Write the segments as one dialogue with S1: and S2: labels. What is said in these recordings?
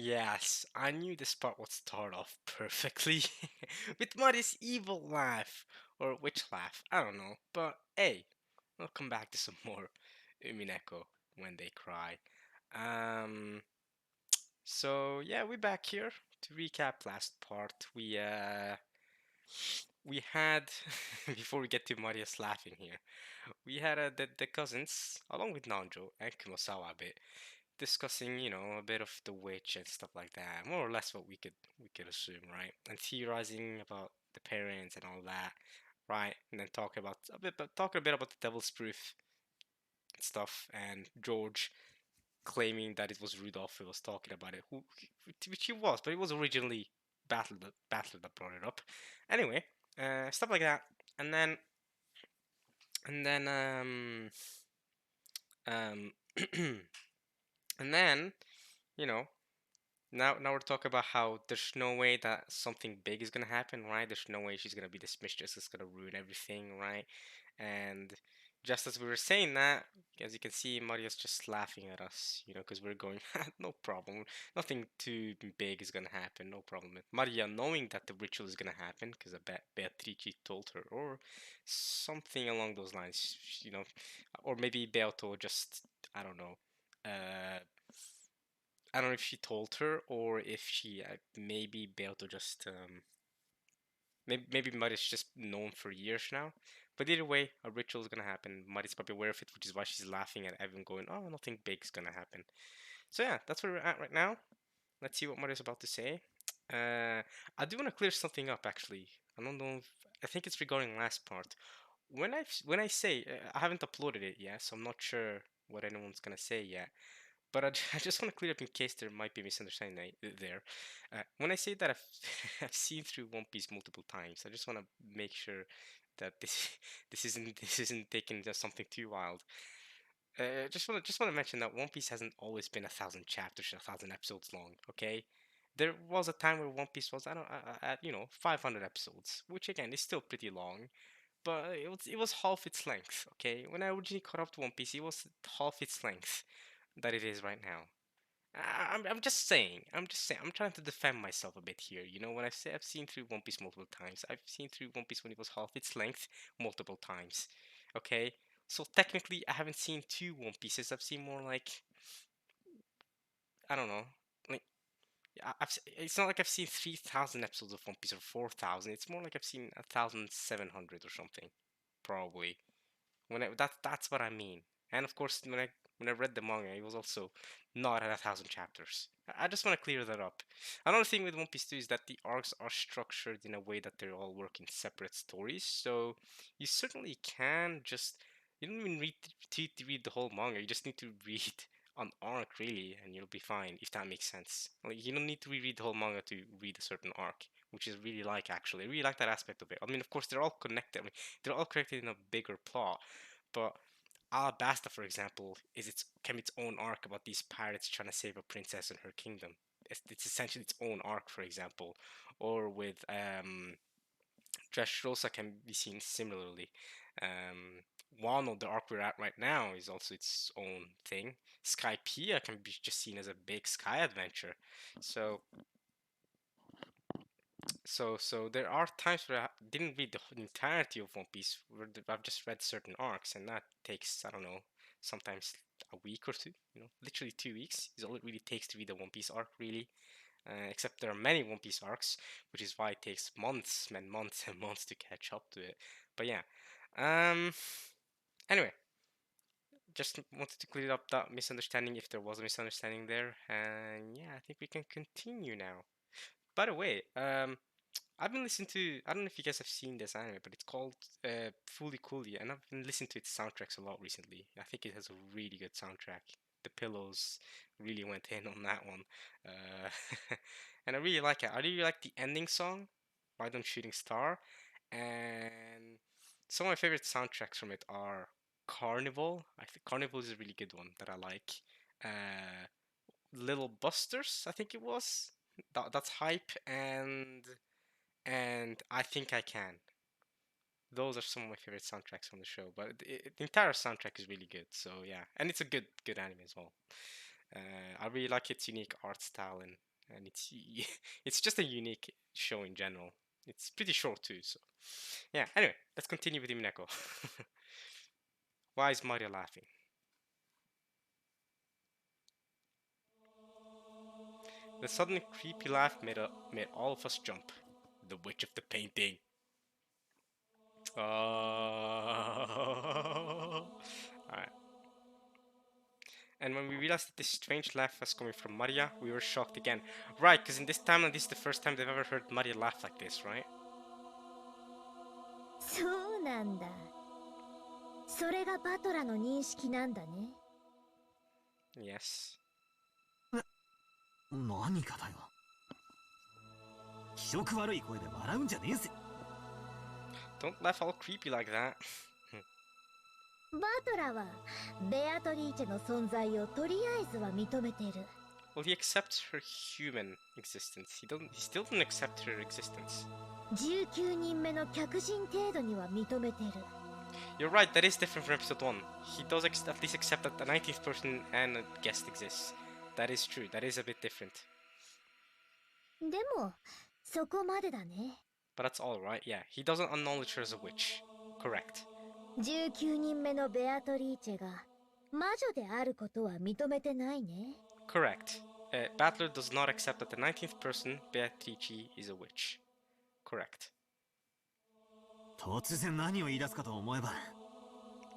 S1: Yes, I knew this part would start off perfectly with Marty's evil laugh, or witch laugh, I don't know. But hey, we'll come back to some more Umineko when they cry. Um, so yeah, we're back here to recap last part. We had before we get to Maria's laughing here, we had the cousins along with Nanjo and Kumosawa a bit discussing, a bit of the witch and stuff like that. More or less what we could assume, right? And theorizing about the parents and all that, right? And then talking a bit about the devil's proof stuff and George claiming that it was Rudolph who was talking about it, which he was, but it was originally Battler that brought it up. Anyway, stuff like that, and then um and then you know now we're talking about how there's no way that something big is gonna happen, right? There's no way she's gonna be this mistress that's gonna ruin everything, right? And just as we were saying that, as you can see, Maria's just laughing at us, because we're going, no problem, nothing too big is gonna happen, no problem. Maria knowing that the ritual is gonna happen because I bet Beatrice told her, or something along those lines, or maybe Beato just, I don't know, uh I don't know if she told her or if she maybe Beato just maybe Mud is just known for years now. But either way, a ritual is gonna happen. Mud is probably aware of it, which is why she's laughing at everyone, going, "Oh, nothing big's gonna happen." So yeah, that's where we're at right now. Let's see what Mud is about to say. I do want to clear something up actually. I don't know. I think it's regarding last part. When I say I haven't uploaded it yet, so I'm not sure what anyone's gonna say yet. But I just want to clear up in case there might be a misunderstanding there. When I say that I've, I've seen through One Piece multiple times, I just want to make sure that this this isn't taken as something too wild. Just want to mention that One Piece hasn't always been 1,000 chapters, 1,000 episodes long. Okay, there was a time where One Piece was, I don't at 500 episodes, which again is still pretty long, but it was half its length. Okay, when I originally caught up to One Piece, it was half its length that it is right now. I'm just saying. I'm just saying. I'm trying to defend myself a bit here. When I say I've seen through One Piece multiple times, I've seen through One Piece when it was half its length multiple times. Okay, so technically I haven't seen two One Pieces. I've seen more like, I don't know, like it's not like I've seen 3,000 episodes of One Piece or 4,000. It's more like I've seen 1,700 or something, probably. That's what I mean. And of course, when I read the manga, it was also not at 1,000 chapters. I just want to clear that up. Another thing with One Piece too is that the arcs are structured in a way that they're all working separate stories. So you certainly can just, you don't even read the whole manga. You just need to read an arc really, and you'll be fine, if that makes sense. Like, you don't need to reread the whole manga to read a certain arc, which is really like, actually. I really like that aspect of it. I mean, of course, they're all connected. I mean, they're all connected in a bigger plot, but Alabasta, for example, can be its own arc about these pirates trying to save a princess and her kingdom. It's essentially its own arc, for example. Or with Dressrosa can be seen similarly. Wano, the arc we're at right now, is also its own thing. Skypiea can be just seen as a big sky adventure. So so there are times where I didn't read the entirety of One Piece, where I've just read certain arcs, and that takes, I don't know, sometimes a week or two. Literally 2 weeks is all it really takes to read a One Piece arc, really. Except there are many One Piece arcs, which is why it takes months and months and months to catch up to it. But yeah, um, anyway, just wanted to clear up that misunderstanding if there was a misunderstanding there, and yeah, I think we can continue now. By the way, I've been listening to, I don't know if you guys have seen this anime, but it's called Fully Cooley, and I've been listening to its soundtracks a lot recently. I think it has a really good soundtrack. The Pillows really went in on that one. Uh, and I really like it. I really like the ending song, Why Don't Shooting Star? And some of my favorite soundtracks from it are Carnival. I think Carnival is a really good one that I like. Uh, Little Busters, I think it was. That's hype, and I Think I Can. Those are some of my favorite soundtracks from the show, but the entire soundtrack is really good. So yeah, and it's a good anime as well. I really like its unique art style and it's just a unique show in general. It's pretty short too, so yeah. Anyway, let's continue with Umineko. Why is Mario laughing? The sudden creepy laugh made all of us jump. The witch of the painting. Alright. And when we realized that this strange laugh was coming from Maria, we were shocked again. Right, because in this timeline, this is the first time they've ever heard Maria laugh like this, right?
S2: そうなんだ。それがバトラの認識なんだね。
S1: Yes.
S3: 何かだよ。気色悪い声で笑うんじゃねえぜ。
S1: Don't laugh all creepy like that.
S2: バトラはベアトリーチェの存在をとりあえずは認めてる。
S1: Well, he accepts her human existence. He still doesn't accept her existence.
S2: 19人目の客人程度には認めてる。
S1: You're right, that is different from episode 1. He does at least accept that the 19th person and a guest exists. That is true, that is a bit different.
S2: でも、そこまでだね。
S1: But that's alright, yeah. He doesn't acknowledge her as a witch. Correct.
S2: 19人目のベアトリーチェが魔女であることは認めてないね。
S1: Correct. Battler does not accept that the 19th person, Beatrice, is a witch. Correct.
S3: 突然何を言い出すかと思えば。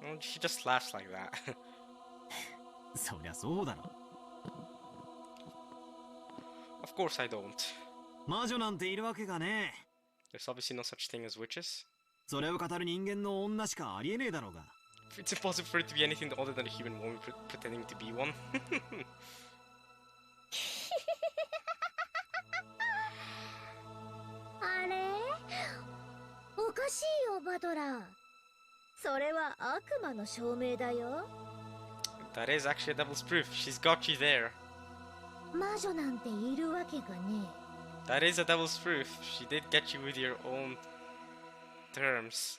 S1: Well, she just laughs like that.
S3: そりゃそうだろ。
S1: Of course I don't.
S3: 魔女なんているわけがねえ。
S1: There's obviously no such thing as witches.
S3: それを語る人間の女しかありえねえだろうが。
S1: It's impossible for it to be anything other than a human woman pretending to be one.
S2: あれおかしいよバトラー。それは悪魔の証明だよ。
S1: That is actually a devil's proof. She's got you there.
S2: 魔女なんているわけがねえ。
S1: That is a devil's proof. She did get you with your own terms.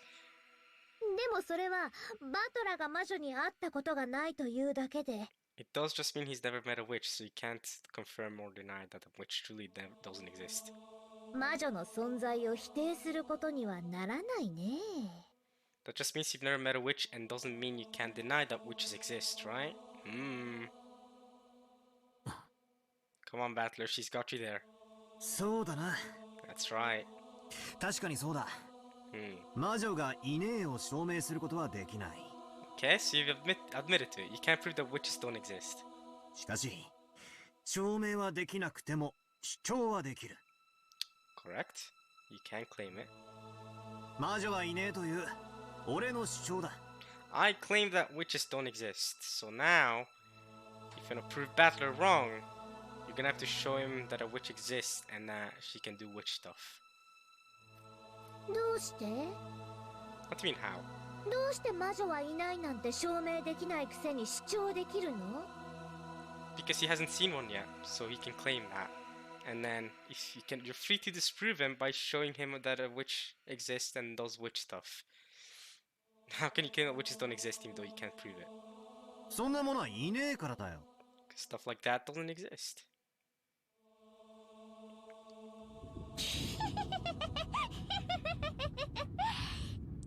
S2: でもそれはバトラが魔女に会ったことがないというだけで。
S1: It does just mean he's never met a witch, so you can't confirm or deny that a witch truly doesn't exist.
S2: 魔女の存在を否定することにはならないね。
S1: That just means you've never met a witch and doesn't mean you can't deny that witches exist, right? Come on, Battler, she's got you there.
S3: そうだな。
S1: That's right.
S3: 確かにそうだ。魔女がいねえを証明することはできない。
S1: Okay, so you've admitted to it. You can't prove that witches don't exist.
S3: しかし、証明はできなくても主張はできる。
S1: Correct. You can claim it.
S3: 魔女はいねえという俺の主張だ。
S1: I claim that witches don't exist. So now, if you want to prove Battler wrong, you're gonna have to show him that a witch exists and that she can do witch stuff.
S2: どうして？
S1: What do you mean how?
S2: どうして魔女はいないなんて証明できないくせに主張できるの？
S1: Because he hasn't seen one yet, so he can claim that. And then if you're free to disprove him by showing him that a witch exists and does witch stuff. How can you claim that witches don't exist even though you can't prove it?
S3: そんなものはいねえからだよ。
S1: Stuff like that doesn't exist.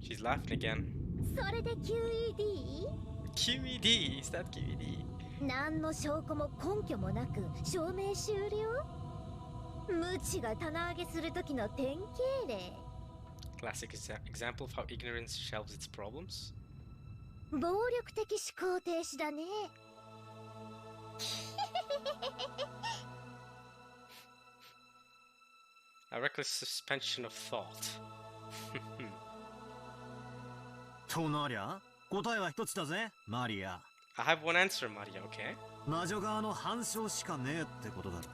S1: She's laughing again.
S2: それで QED？
S1: QED? Is that QED?
S2: 何の証拠も根拠もなく証明終了？無知が棚上げする時の典型例。
S1: Classic example of how ignorance shelves its problems.
S2: 暴力的思考停止だね。
S1: A reckless suspension of thought.
S3: となりゃ答えは一つだぜ、マリア。
S1: I have one answer, Maria, okay?
S3: 魔女側の反証しかねえってことだろ。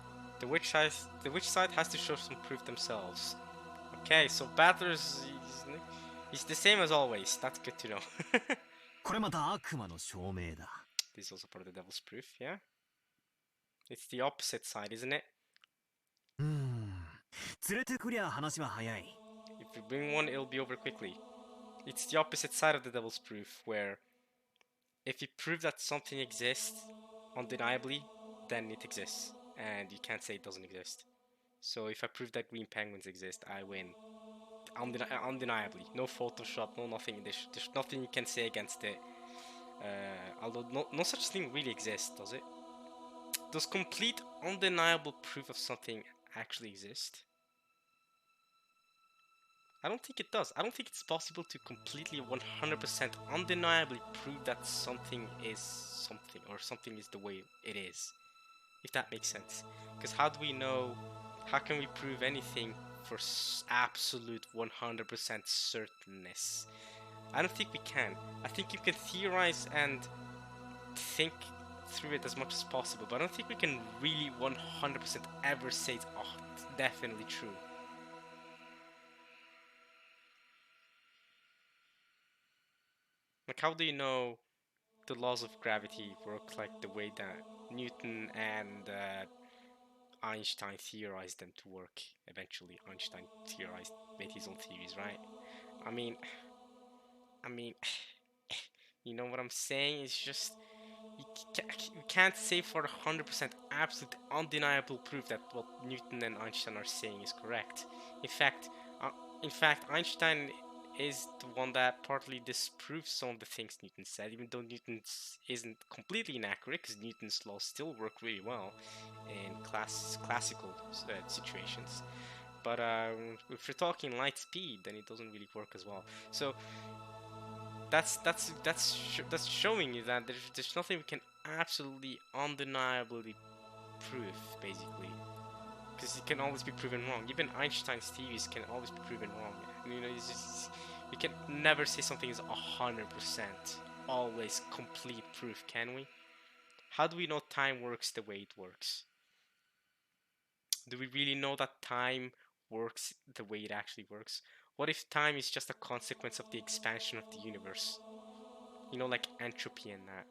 S1: The witch side has to show some proof themselves. Okay, so Battler's he's the same as always. That's good to know.
S3: これまた悪魔の証明だ。
S1: This is also part of the devil's proof, yeah? It's the opposite side, isn't it?
S3: 連れてくりゃ話は早い。
S1: If you bring one, it'll be over quickly. It's the opposite side of the devil's proof, where if you prove that something exists undeniably, then it exists, and you can't say it doesn't exist. So if I prove that green penguins exist, I win. Undeniably. No Photoshop, no nothing. There's nothing you can say against it. Although no such thing really exists, does it? Does complete undeniable proof of something actually exist? I don't think it does. I don't think it's possible to completely 100% undeniably prove that something is something, or something is the way it is. If that makes sense. Because how do we know, how can we prove anything for absolute 100% certainness? I don't think we can. I think you can theorize and think through it as much as possible, but I don't think we can really 100% ever say it's definitely true. Like, how do you know the laws of gravity work like the way that Newton and Einstein theorized them to work? Eventually, Einstein theorized, made his own theories, right? I mean, I mean, you know what I'm saying? It's just you can't say for 100% absolute undeniable proof that what Newton and Einstein are saying is correct. In fact, uh, Einstein is the one that partly disproves some of the things Newton said, even though Newton's isn't completely inaccurate, because Newton's laws still work really well in classical situations. But if you're talking light speed, then it doesn't really work as well. So that's showing you that there's nothing we can absolutely undeniably prove, basically, because it can always be proven wrong. Even Einstein's theories can always be proven wrong. You know, we can never say something is 100% always complete proof, can we? How do we know time works the way it works? Do we really know that time works the way it actually works? What if time is just a consequence of the expansion of the universe? You know, like entropy and that.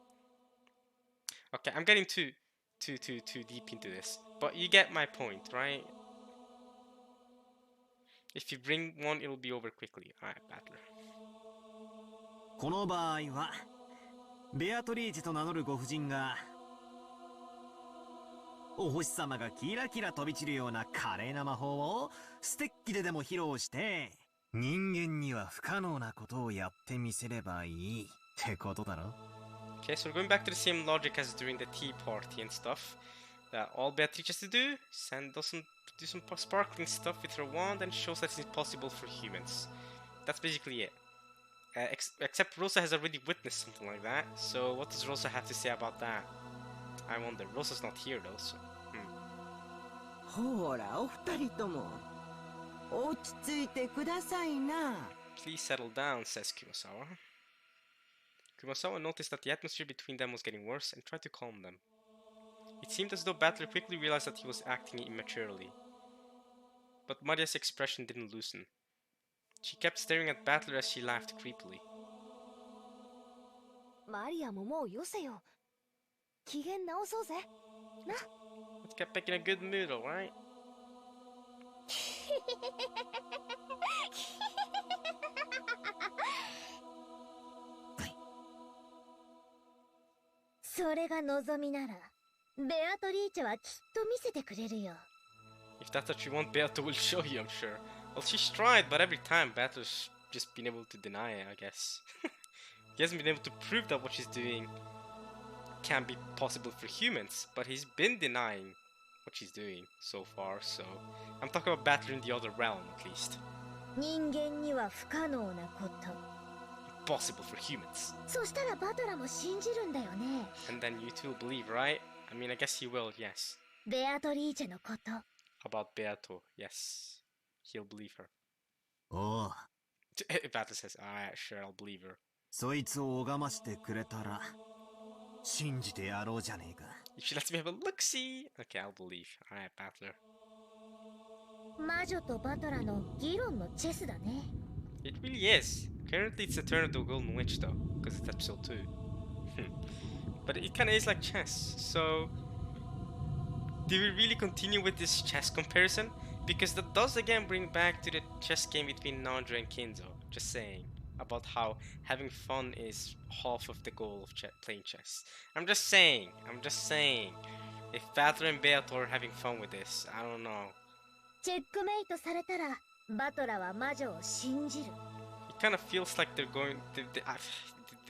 S1: Okay, I'm getting too deep into this, but you get my point, right? If you bring one, it'll be over quickly. Alright, Battler.
S3: この場合はベアトリーチェと名乗るご婦人がお星様がキラキラ飛び散るような華麗な魔法をステッキででも披露して人間には不可能なことをやってみせればいいってことだろ。
S1: Okay, so we're going back to the same logic as during the tea party and stuff. That all Beatrice has to do is do some sparkling stuff with her wand and shows that it's impossible for humans. That's basically it. Except Rosa has already witnessed something like that. So what does Rosa have to say about that? I wonder. Rosa's not here though, so.
S4: ほら、お二人とも落ち着いてくださいな。
S1: Please settle down, says Kurosawa. Kurosawa noticed that the atmosphere between them was getting worse and tried to calm them. It seemed as though Battler quickly realized that he was acting immaturely. But Maria's expression didn't loosen. She kept staring at Battler as she laughed creepily.
S2: マリアももうよせよ。機嫌直そうぜ。な。
S1: Let's get back in a good mood, alright?
S2: それが望みなら、ベアトリーチェはきっと見せてくれるよ。
S1: If that's what you want, Beato will show you, I'm sure. Well, she's tried, but every time Beato's just been able to deny it, I guess. He hasn't been able to prove that what she's doing can be possible for humans, but he's been denying what she's doing so far, so I'm talking about Battler in the other realm, at least.
S2: 人間には不可能なこと。
S1: Impossible for humans.
S2: そしたらバトラも信じるんだよね。
S1: And then you two believe, right? I mean, I guess he will, yes.
S2: ベアトリーチェのこと。
S1: About Beato, yes. He'll believe her.
S3: おう
S1: Battler says, alright, sure, I'll believe her.
S3: そいつを拝ましてくれたら信じてやろうじゃねえか。
S1: If she lets me have a look-see, okay, I'll believe. Alright, Battler.
S2: 魔女とバトラの議論のチェスだね。
S1: It really is. Currently, it's the turn of the Golden Witch, though, because it's episode 2. But it kind of is like chess, so... Do we really continue with this chess comparison? Because that does again bring back to the chess game between Nandra and Kinzo. Just saying. About how having fun is half of the goal of playing chess. I'm just saying. If Battler and Beato are having fun with this, I don't know.
S2: チェックメイトされたらバトラは魔女を信じる。
S1: It kind of feels like they're going.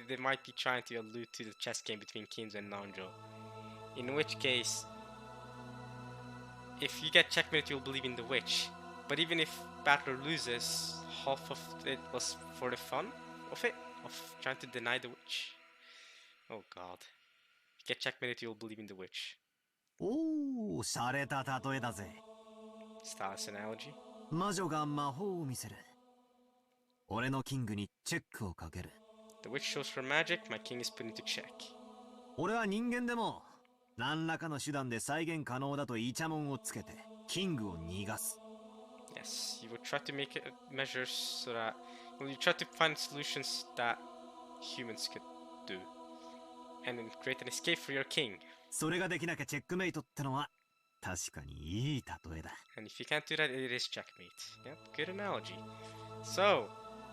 S1: They might be trying to allude to the chess game between Kinzo and Nanjo. In which case, if you get checkmate, you'll believe in the witch. But even if Battler loses, half of it was for the fun of it, of trying to deny the witch. Oh god. If you get checkmated, you'll believe in the witch.
S3: おお、洒落た例えだぜ。
S1: Stylus analogy.
S3: 魔女が魔法を見せる。俺のキングにチェックをかける。
S1: The witch shows her magic, my king is put into check.
S3: 俺は人間でも何らかの手段で再現可能だとイチャモンをつけてキングを逃がす。
S1: Yes, you would try to make measures so that, well, you try to find solutions that humans could do, and then create an escape for your king.
S3: それができなきゃチェックメイトってのは確かにいい例えだ。
S1: And if you can't do that, it is checkmate. Yep, good analogy. So,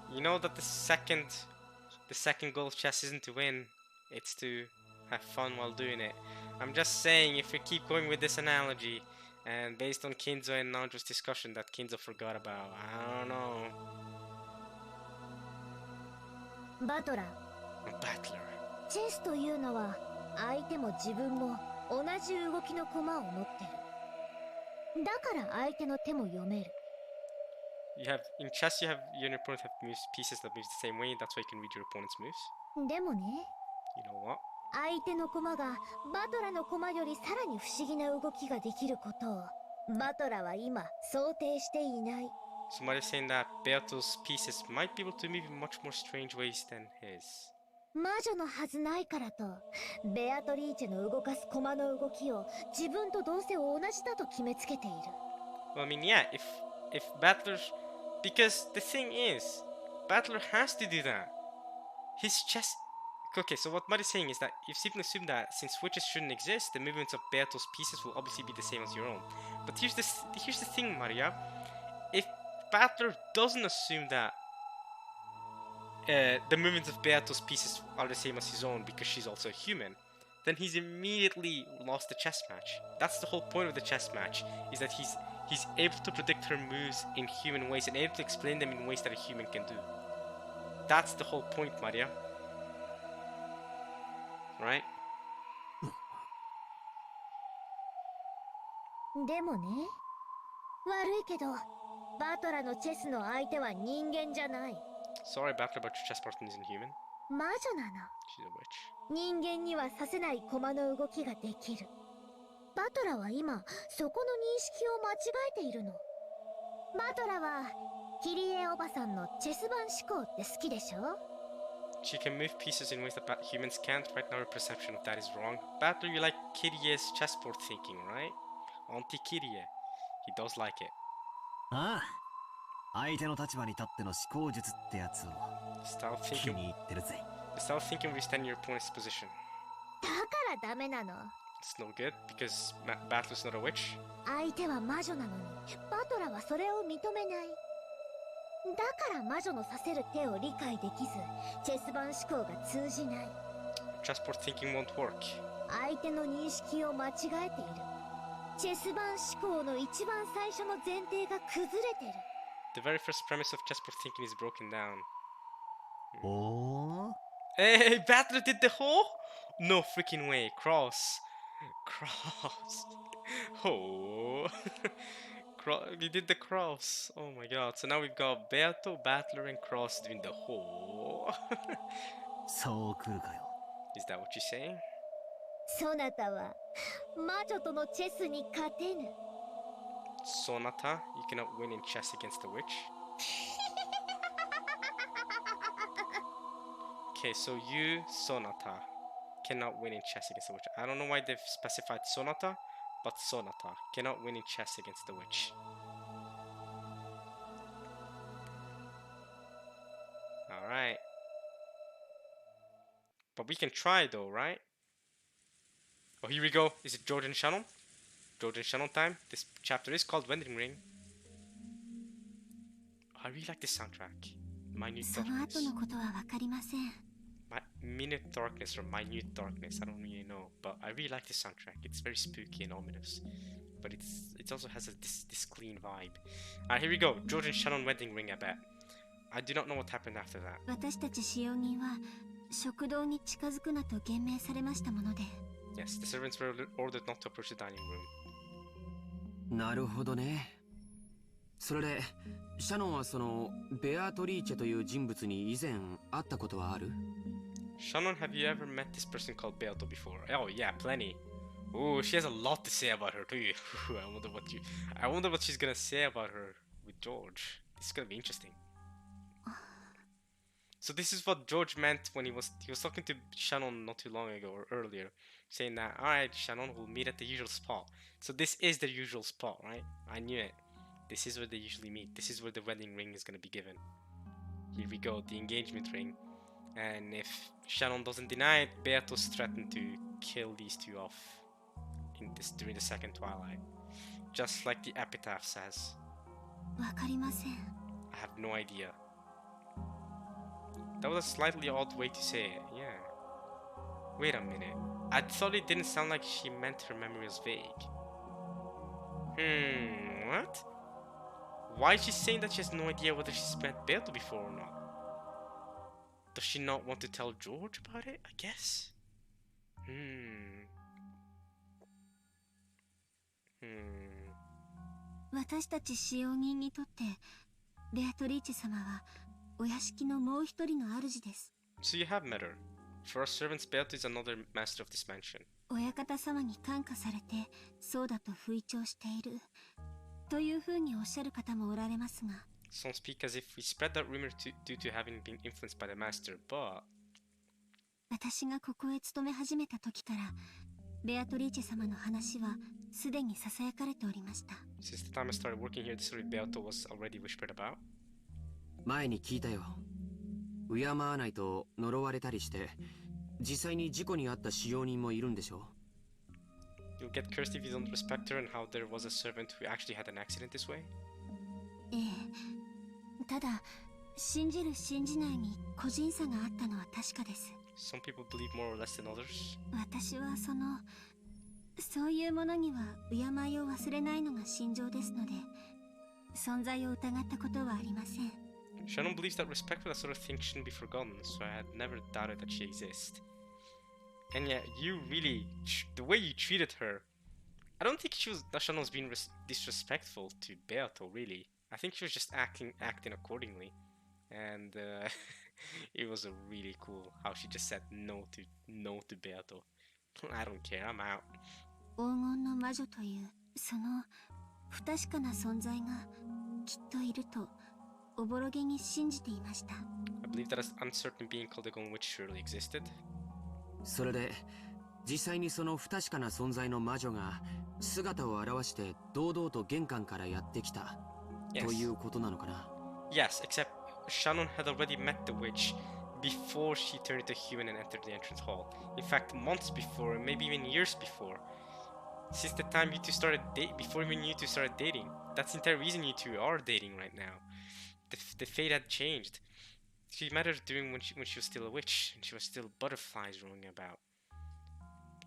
S1: you know that the second goal of chess isn't to win, it's to have fun while doing it. I'm just saying, if we keep going with this analogy, and based on Kinzo and Nanjo's discussion that Kinzo forgot about, I don't know.
S2: バトラー、
S1: A battler.
S2: チェスというのは相手も自分も同じ動きの駒を持ってる。だから相手の手も読める。
S1: In chess, you and your opponent have pieces that move the same way. That's why you can read your opponent's moves.
S2: でもね、
S1: You know what?
S2: 相手の駒がバトラの駒よりさらに不思議な動きができることをバトラは今想定していない。
S1: Somebody's saying that Beato's pieces might be able to move in much more strange ways than his.
S2: 魔女のはずないからとベアトリーチェの動かす駒の動きを自分とどうせ同じだと決めつけている。
S1: Well, I mean, yeah, if Battler, because the thing is, Battler has to do that. His chess. Okay, so what Mari's saying is that you simply assume that since witches shouldn't exist, the movements of Beato's pieces will obviously be the same as your own. But here's the thing, Maria. If Battler doesn't assume that the movements of Beato's pieces are the same as his own because she's also a human, then he's immediately lost the chess match. That's the whole point of the chess match, is that he's able to predict her moves in human ways and able to explain them in ways that a human can do. That's the whole point, Maria. Right?
S2: でもね、悪いけどバトラのチェスの相手は人間じゃない。
S1: Sorry, Battler, but your chess partner isn't human.
S2: 魔女なの。
S1: She's a witch.
S2: 人間にはさせない駒の動きができる。バトラは今そこの認識を間違えているの。バトラはキリエおばさんのチェス盤思考って好きでしょ？
S1: She can move pieces in ways that humans can't. Right now, her perception of that is wrong. Battler, you like Kirie's chessboard thinking, right? Anti-Kirie. He does like it.
S3: ああ、相手の立場に立っての思考術ってやつを
S1: Style
S3: 気
S1: thinking.
S3: に入ってるぜ。
S1: The style thinking where you stand in your opponent's position.
S2: だからダメなの。
S1: It's no good because Battler's not a witch.
S2: 相手は魔女なのにバトラはそれを認めない。だから魔女のさせる手を理解できずチェス盤思考が通じない。
S1: Chessboard thinking won't work.
S2: 相手の認識を間違えている。チェス盤思考の一番最初の前提が崩れてる。
S1: The very first premise of chessboard thinking is broken down.
S3: おお、
S1: Hey, Battler did the whole? No freaking way. Cross. Oh. He did the cross. Oh my god. So now we've got Beato, Battler, and Cross doing the whole.
S3: そう来るかよ。
S1: Is that what you're saying?
S2: そなたは魔女とのチェスに勝てぬ。
S1: Sonata, you cannot win in chess against the witch. Okay, so you, Sonata, cannot win in chess against the witch. I don't know why they've specified Sonata, but Sonata cannot win in chess against the witch. Alright. But we can try though, right? Oh, here we go. Is it Jordan Shannon? Jordan Shannon time. This chapter is called Wedding Ring. I really like this soundtrack. Minute
S5: その後
S1: details.
S5: のことは分かりません。
S1: Minute Darkness or Minute Darkness. I don't really know, but I really like the soundtrack. It's very spooky and ominous, but it also has this clean vibe. Alright, here we go. George and Shannon wedding ring. I bet. I do not know what happened after that.
S2: 私たち使用人は食堂に近づくなと厳命されましたもので。
S1: Yes, the servants were ordered not to approach the dining room.
S5: なるほどね。それでシャノンはそのベアトリーチェという人物に以前会ったことはある？
S1: Shannon, have you ever met this person called Beato before? Oh yeah, plenty. Oh, she has a lot to say about her too. I wonder what she's gonna say about her with George. This is gonna be interesting. So this is what George meant when he was talking to Shannon not too long ago or earlier, saying that, alright, Shannon, we'll meet at the usual spot. So this is the usual spot, right? I knew it. This is where they usually meet. This is where the wedding ring is gonna be given. Here we go, the engagement ring. And if Shannon doesn't deny it, Beato's threatened to kill these two off during the second twilight. Just like the epitaph says.
S2: わかりません。
S1: I have no idea. That was a slightly odd way to say it, yeah. Wait a minute. I thought it didn't sound like she meant her memory was vague. What? Why is she saying that she has no idea whether she's met Beato before or not? Does she not want to tell George about it? I guess.
S2: 私たち使用人にとってベアトリーチェ様はお屋敷のもう一人の主です。
S1: So you have met her. For our servants, Beato is another master of this mansion.
S2: 親方様に感化されてそうだと吹聴しているというふうにおっしゃる方もおられますが。
S1: Some speak as if we spread that rumor due to having been influenced by the master, but
S2: 私がここへ勤め始めた時からベアトリーチェ様の話はすでにささやかれておりました。
S1: since the time I started working here, the story of Beato was already whispered about.
S5: 前に聞いたよ。敬わないと呪われたりして、実際に事故に遭った使用人もいるんでしょ？
S1: You'll get cursed if you don't respect her, and how there was a servant who actually had an accident this way.
S2: ええ、ただ信じる信じないに個人差があったのは確かです。
S1: Some people believe more or less than others.
S2: 私はそういうものには敬いを忘れないのが信条ですので、存在を疑ったことはありません。
S1: Shannon believes that respect for that sort of thing shouldn't be forgotten, so I had never doubted that she exists. And yeah, you really, the way you treated her, I don't think that Shannon was being disrespectful to Beato, really. I think she was just acting accordingly. And it was a really cool how she just said no to Beato. I don't care, I'm out.
S2: 黄金の魔女というその不確かな存在がきっといるとおぼろげに信じていました。
S1: I believe that an uncertain being called the Golden Witch surely existed.
S5: それで実際にその不確かな存在の魔女が姿を現して堂々と玄関からやってきたということなのかな？
S1: Yes, except Shannon had already met the witch before she turned into human and entered the entrance hall. In fact, months before, maybe even years before. Since the time you two started before even you two started dating. That's the entire reason you two are dating right now. The fate had changed. She met her when she was still a witch, and she was still butterflies roaming about.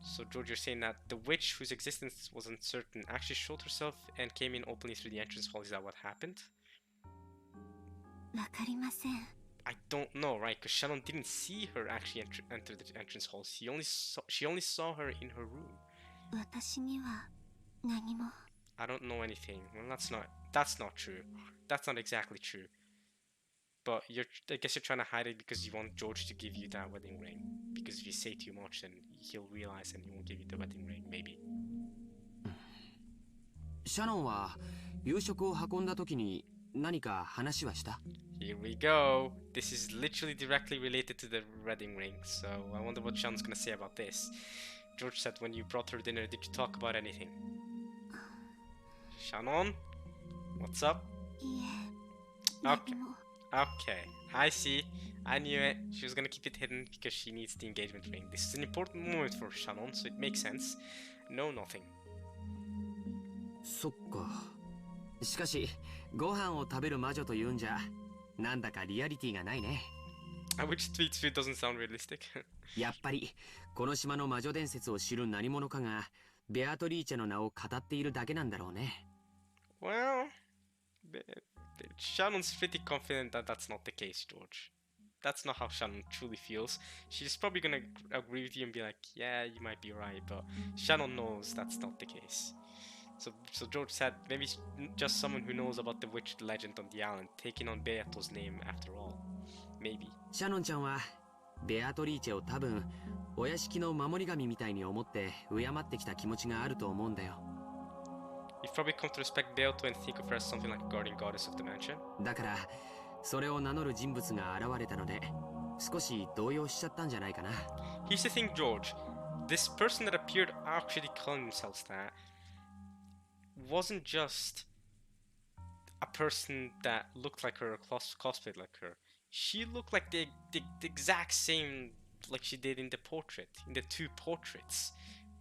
S1: So George, you're saying that the witch whose existence was uncertain actually showed herself and came in openly through the entrance hall. Is that what happened?
S2: わかりません。
S1: I don't know, right? Because Shannon didn't see her actually enter the entrance hall. She only saw her in her room.
S2: 私には何も。
S1: I don't know anything. Well, that's not true. That's not exactly true. But I guess you're trying to hide it because you want George to give you that wedding ring. Because if you say too much, then he'll realize and he won't give you the wedding ring, maybe.
S5: シャノンは夕食を運んだ時に何か話はした？
S1: Here we go. This is literally directly related to the wedding ring. So I wonder what Shannon's gonna say about this. George said when you brought her dinner, did you talk about anything? Shannon? What's up?
S2: いいえ、
S1: Okay.
S2: 何も。
S1: Okay, I see. I knew it. She was gonna keep it hidden because she needs the engagement ring. This is an important moment for Shannon, so it makes sense. No, nothing.
S5: そっか。しかしご飯を食べる魔女というんじゃなんだかリアリティがないね。
S1: Which tweets it doesn't sound realistic.
S5: やっぱりこの島の魔女伝説を知る何者かがベアトリーチェの名を語っているだけなんだろうね。
S1: Well, Shannon's pretty confident that that's not the case, George. That's not how Shannon truly feels. She's probably gonna agree with you and be like, yeah, you might be right, but Shannon knows that's not the case. So George said maybe just someone who knows about the witch legend on the island, taking on Beato's name after all. Maybe.
S5: シャノンちゃんはベアトリーチェを多分お屋敷の守り神みたいに思って敬ってきた気持ちがあると思うんだよ。
S1: You've probably come to respect Beato and think of her as something like a guardian goddess of the mansion.
S5: だからそれを名乗る人物が現れたので少し動揺しちゃったんじゃないかな。
S1: Here's the thing, George. This person that appeared actually calling themselves that wasn't just a person that looked like her or cosplayed like her. She looked like the exact same like she did in the portrait, in the two portraits.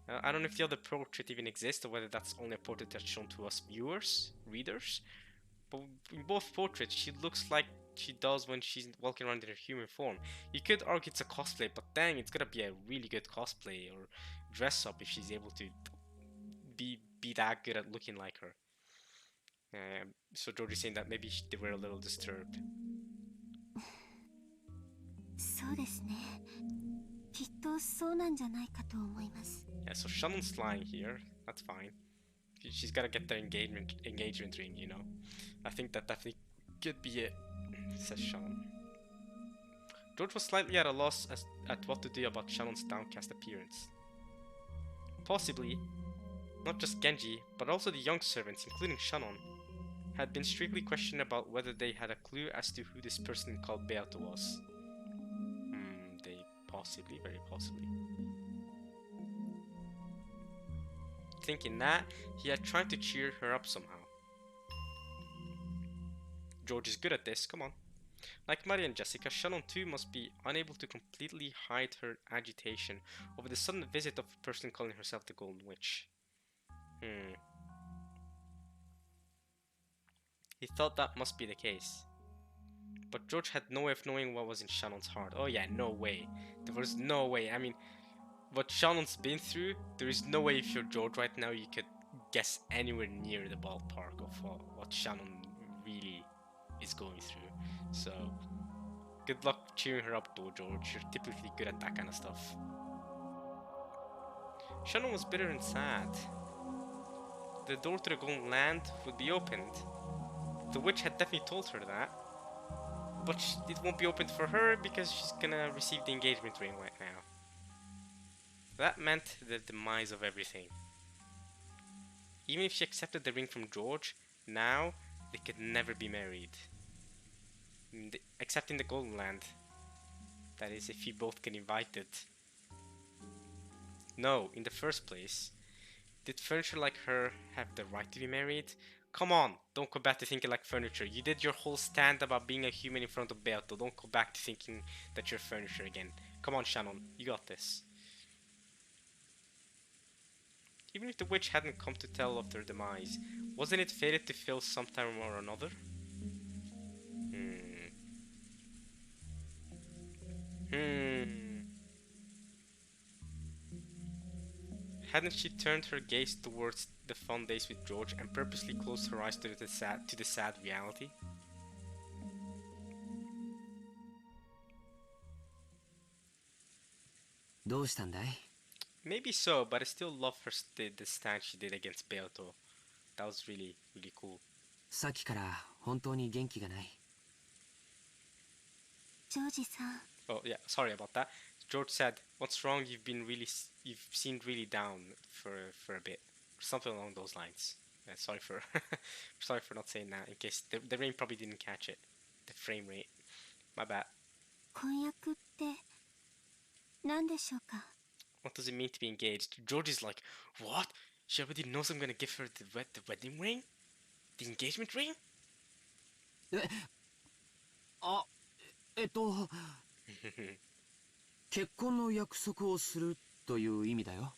S1: I don't know if the other portrait even exists or whether that's only a portrait that's shown to us viewers, readers. But in both portraits, she looks like she does when she's walking around in her human form. You could argue it's a cosplay, but dang, it's gotta be a really good cosplay or dress up if she's able to be that good at looking like her. So George is saying that maybe they were a little disturbed.
S2: そうですね。きっとそうなんじゃないかと思います。
S1: Yeah, so Shannon's lying here. That's fine. She's gotta get their engagement ring, you know. I think that definitely could be it, says Shannon. George was slightly at a loss at what to do about Shannon's downcast appearance. Possibly, not just Genji, but also the young servants, including Shannon, had been strictly questioned about whether they had a clue as to who this person called Beato was. They possibly, very possibly. Thinking that, he had tried to cheer her up somehow. George is good at this, come on. Like Maria and Jessica, Shannon too must be unable to completely hide her agitation over the sudden visit of a person calling herself the Golden Witch. He thought that must be the case. But George had no way of knowing what was in Shannon's heart. Oh yeah, no way. There was no way. I mean, what Shannon's been through, there is no way if you're George right now you could guess anywhere near the ballpark of what Shannon really is going through. So, good luck cheering her up though, George. You're typically good at that kind of stuff. Shannon was bitter and sad. The door to the Golden Land would be opened. The witch had definitely told her that. But it won't be opened for her because she's gonna receive the engagement ring right now. That meant the demise of everything. Even if she accepted the ring from George, now they could never be married. Except in the Golden Land. That is, if you both get invited. No, in the first place. Did furniture like her have the right to be married? Come on, don't go back to thinking like furniture. You did your whole stand about being a human in front of Beato. Don't go back to thinking that you're furniture again. Come on, Shannon, you got this. Even if the witch hadn't come to tell of their demise, wasn't it fated to fail sometime or another? Hadn't she turned her gaze towards the fun days with George and purposely closed her eyes to the sad reality? Maybe so, but I still love her the stand she did against Beato. That was really, really cool.
S5: さっきから本当に元気がない。
S2: ジョージさん。
S1: Oh yeah, sorry about that. George said, "What's wrong? You've seemed really down for a bit, something along those lines." Sorry for sorry for not saying that. In case the rain probably didn't catch it, the frame rate. My bad.
S2: 婚約って何でしょうか?
S1: What does it mean to be engaged? George is like, what? She already knows I'm gonna give her the wedding ring, the engagement ring.
S5: 結婚の約束をするという意味だよ。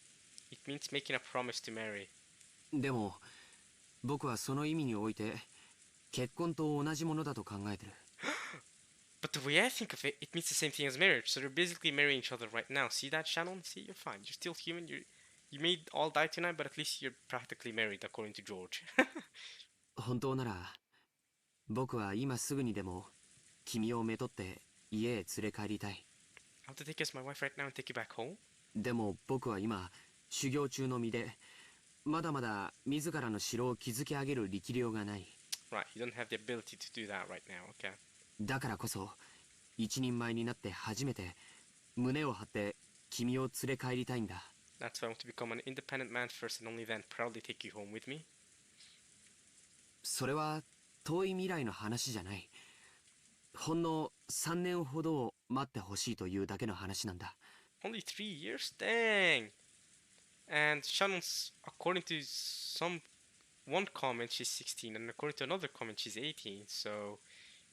S1: It means making a promise to marry.
S5: でも僕はその意味において結婚と同じものだと考えてる。
S1: But the way I think of it, it means the same thing as marriage. So they're basically marrying each other right now. See that, Shannon? See, you're fine. You're still human. You may all die tonight, but at least you're practically married, according to George.
S5: 本当なら、僕は今すぐにでも君をめとって家へ連れ帰りたい。
S1: I have to take us my wife right now and take you back home.
S5: でも僕は今修行中の身で、まだまだ自らの城を築き上げる力量がない。
S1: Right, you don't have the ability to do that right now, okay?
S5: だからこそ一人前になって初めて胸を張って君を連れ帰りたいんだ。
S1: That's why I want to become an independent man first and only then proudly take you home with me.
S5: それは遠い未来の話じゃない。ほんの3年ほどを待ってほしいというだけの話なんだ。
S1: Only 3 years? Dang! And Shannon's, according to one comment, she's 16, and according to another comment, she's 18. So,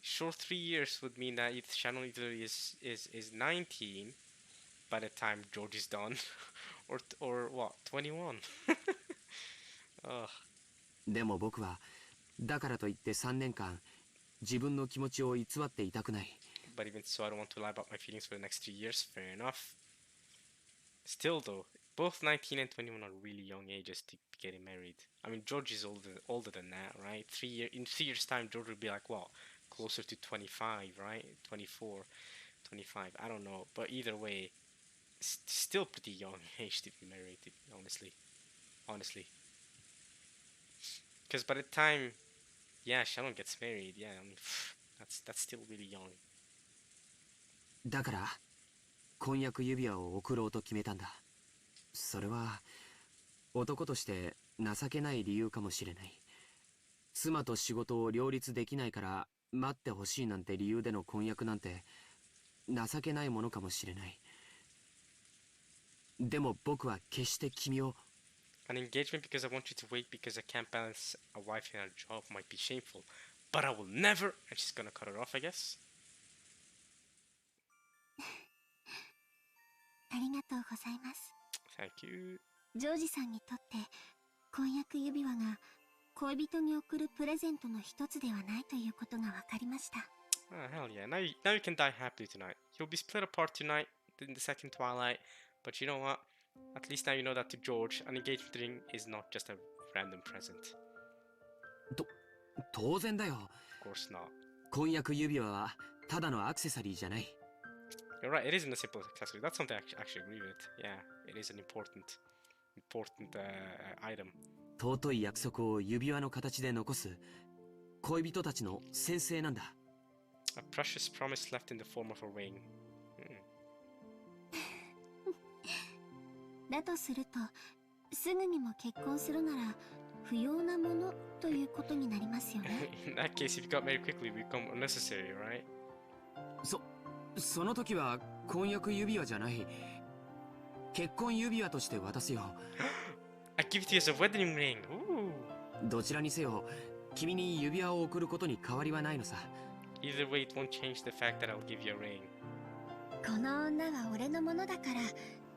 S1: short 3 years would mean that Shannon either is 19 by the time George is done, or what, 21? Ugh.
S5: でも僕はだからといって3年間自分の気持ちを偽っていたくない。
S1: But even so, I don't want to lie about my feelings for the next 3 years. Fair enough. Still, though, both 19 and 21 are really young ages to be getting married. I mean, George is older than that, right? In 3 years' time, George would be like, well, closer to 25, right? 24, 25. I don't know, but either way, still pretty young age to be married. Honestly, because by the time, yeah, Shannon gets married, yeah, I mean, that's still really young.
S5: だから婚約指輪を贈ろうと決めたんだ。それは男として情けない理由かもしれない。妻と仕事を両立できないから待ってほしいなんて理由での婚約なんて情けないものかもしれない。でも僕は決して君を
S1: An engagement because I want you to wait because I can't balance a wife and a job might be shameful, but I will never. And she's gonna cut it off, I guess.
S2: ありがとうございます。
S1: Thank you.
S2: ジョージさんにとって婚約指輪が恋人に贈るプレゼントの一つではないということが分かりました。
S1: Oh, hell yeah. Now you can die happily tonight. You'll be split apart tonight in the second twilight. But you know what? At least now you know that to George, an engagement ring is not just a random present.
S5: 当然だよ。
S1: Of course not.
S5: 婚約指輪はただのアクセサリーじゃない。
S1: You're right, it isn't a simple accessory. That's something I actually agree with. Yeah, it is an important item.
S5: 尊い約束を指輪の形で残す恋人たちの宣誓なんだ。
S1: A precious promise left in the form of a ring.
S2: だとすると、すぐにも結婚するなら不要なものということになりますよね。
S1: In that case, if you got married quickly, it would become unnecessary, right?
S5: その時は婚約指輪じゃない。結婚指輪として渡すよ。
S1: I give it to you as a wedding ring. Ooh.
S5: どちらにせよ、君に指輪を贈ることに変わりはないのさ。
S1: Either way, it won't change the fact that I'll give you a ring.
S2: この女は俺のものだから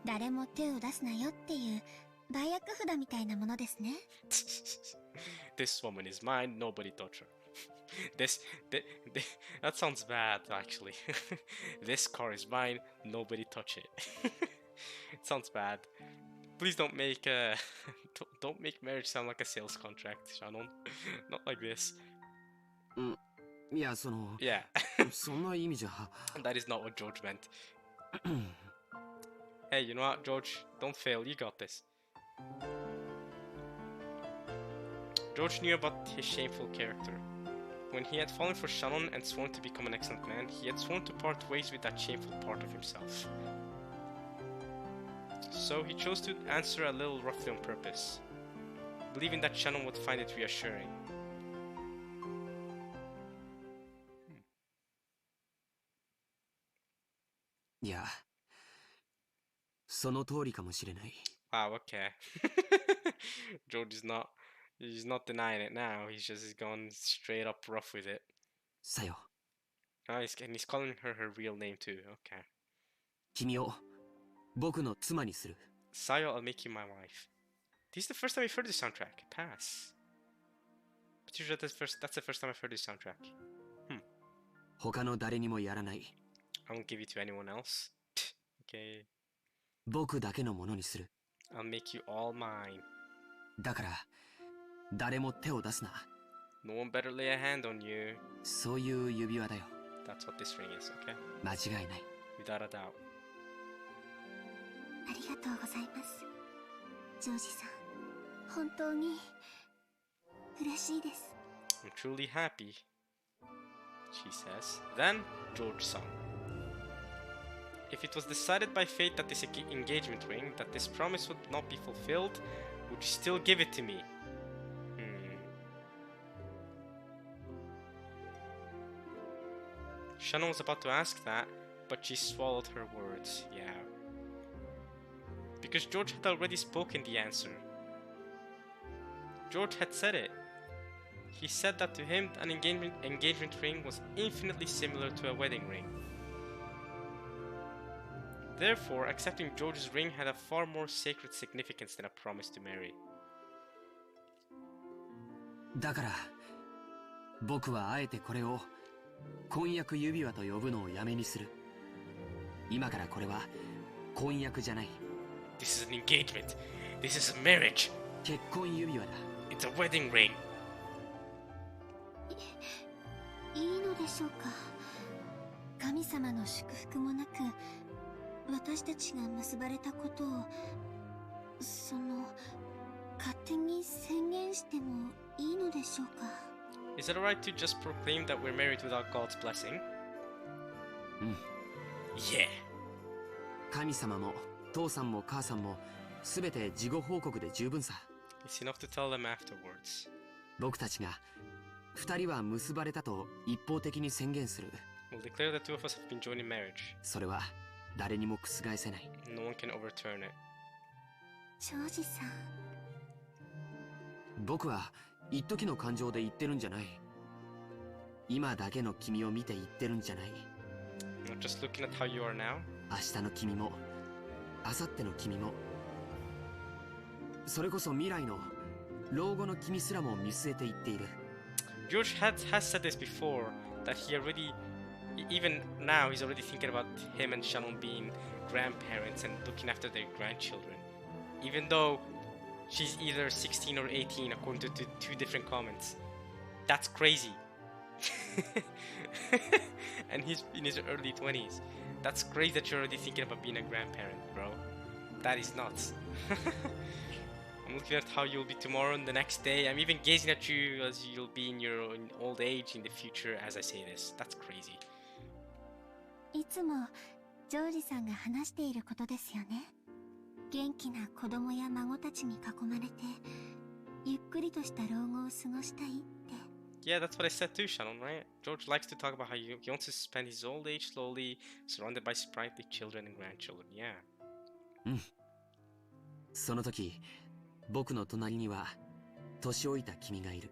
S2: 誰も手を出すなよっていう売約札みたいなものですね。
S1: This woman is mine, nobody touch her. That sounds bad, actually. This car is mine, nobody touch it. It sounds bad. Please don't make don't make marriage sound like a sales contract, Shannon. Not like this.
S5: いや、その
S1: Yeah.
S5: そんな意味じゃ。
S1: That is not what George meant. Hey, you know what, George? Don't fail, you got this. George knew about his shameful character. When he had fallen for Shannon and sworn to become an excellent man, he had sworn to part ways with that shameful part of himself. So he chose to answer a little roughly on purpose, believing that Shannon would find it reassuring.
S5: いや、その通りかもしれない。
S1: Wow, okay. George is he's not denying it now. He's gone straight up rough with it.
S5: さよ。
S1: And he's calling her real name too. Okay.
S5: 君を僕の妻にする。
S1: Sayo, I'll make you my wife. This is the first time I've heard this soundtrack. Pass. But usually that's the first time I've heard this soundtrack.
S5: 他の誰にもやらない。
S1: I won't give it to anyone else. Okay.
S5: 僕だけのものにする。
S1: I'll make you all mine.
S5: だから、誰も手を出すな。
S1: No one better lay a hand on you.
S5: そういう指輪だよ。
S1: That's what this ring is, okay?
S5: 間違いない。
S1: Without a doubt.
S2: ありがとうございますジョージさん本当に嬉しいです
S1: I'm truly happy, she says. Then George sung. If it was decided by fate that this engagement ring, that this promise would not be fulfilled, would you still give it to me? Shannon was about to ask that, but she swallowed her words. Yeah. Because George had already spoken the answer. George had said it. He said that to him an engagement ring was infinitely similar to a wedding ring. Therefore, accepting George's ring had a far more sacred significance than a promise to marry.
S5: だから、僕はあえてこれを婚約指輪と呼ぶのをやめにする。今からこれは婚約じゃない。
S1: This is an engagement. This is a marriage.
S5: 結婚指輪だ。
S1: It's a wedding ring.
S2: いいのでしょうか神様の祝福もなく私たちが結ばれたことを勝手に宣言してもいいのでしょうか
S1: Is it alright to just proclaim that we're married without God's blessing?
S5: うん。
S1: Yeah.
S5: 神様も父さんも母さんもすべて事後報告で十分さ。
S1: It's enough to tell them afterwards.
S5: 僕たちが二人は結ばれたと一方的に宣言する。
S1: We'll declare the two of us have been joined in marriage.
S5: それは誰にも覆せない。
S1: No one can overturn it.
S2: ジョージさん
S5: 僕は一時の感情で言ってるんじゃない。今だけの君を見て言ってるんじゃない。
S1: Not just looking at how you are now.
S5: 明日の君も明後日の君もそれこそ未来の老後の君すらも見据えて言っている。
S1: George has said this before, that he already, even now, he's already thinking about him and Shannon being grandparents and looking after their grandchildren. Even though she's either 16 or 18, according to two different comments. That's crazy. And he's in his early 20s. That's crazy that you're already thinking about being a grandparent, bro. That is nuts. I'm looking at how you'll be tomorrow and the next day. I'm even gazing at you as you'll be in your old age in the future as I say this. That's crazy.
S2: いつもジョージさんが話していることですよね元気な子供や孫たちに囲まれてゆっくりとした老後を過ごしたいって
S1: Yeah, that's what I said too, Shannon, right? George likes to talk about how he wants to spend his old age slowly, surrounded by sprightly children and grandchildren. Yeah.
S5: うん。その時僕の隣には年老いた君がいる。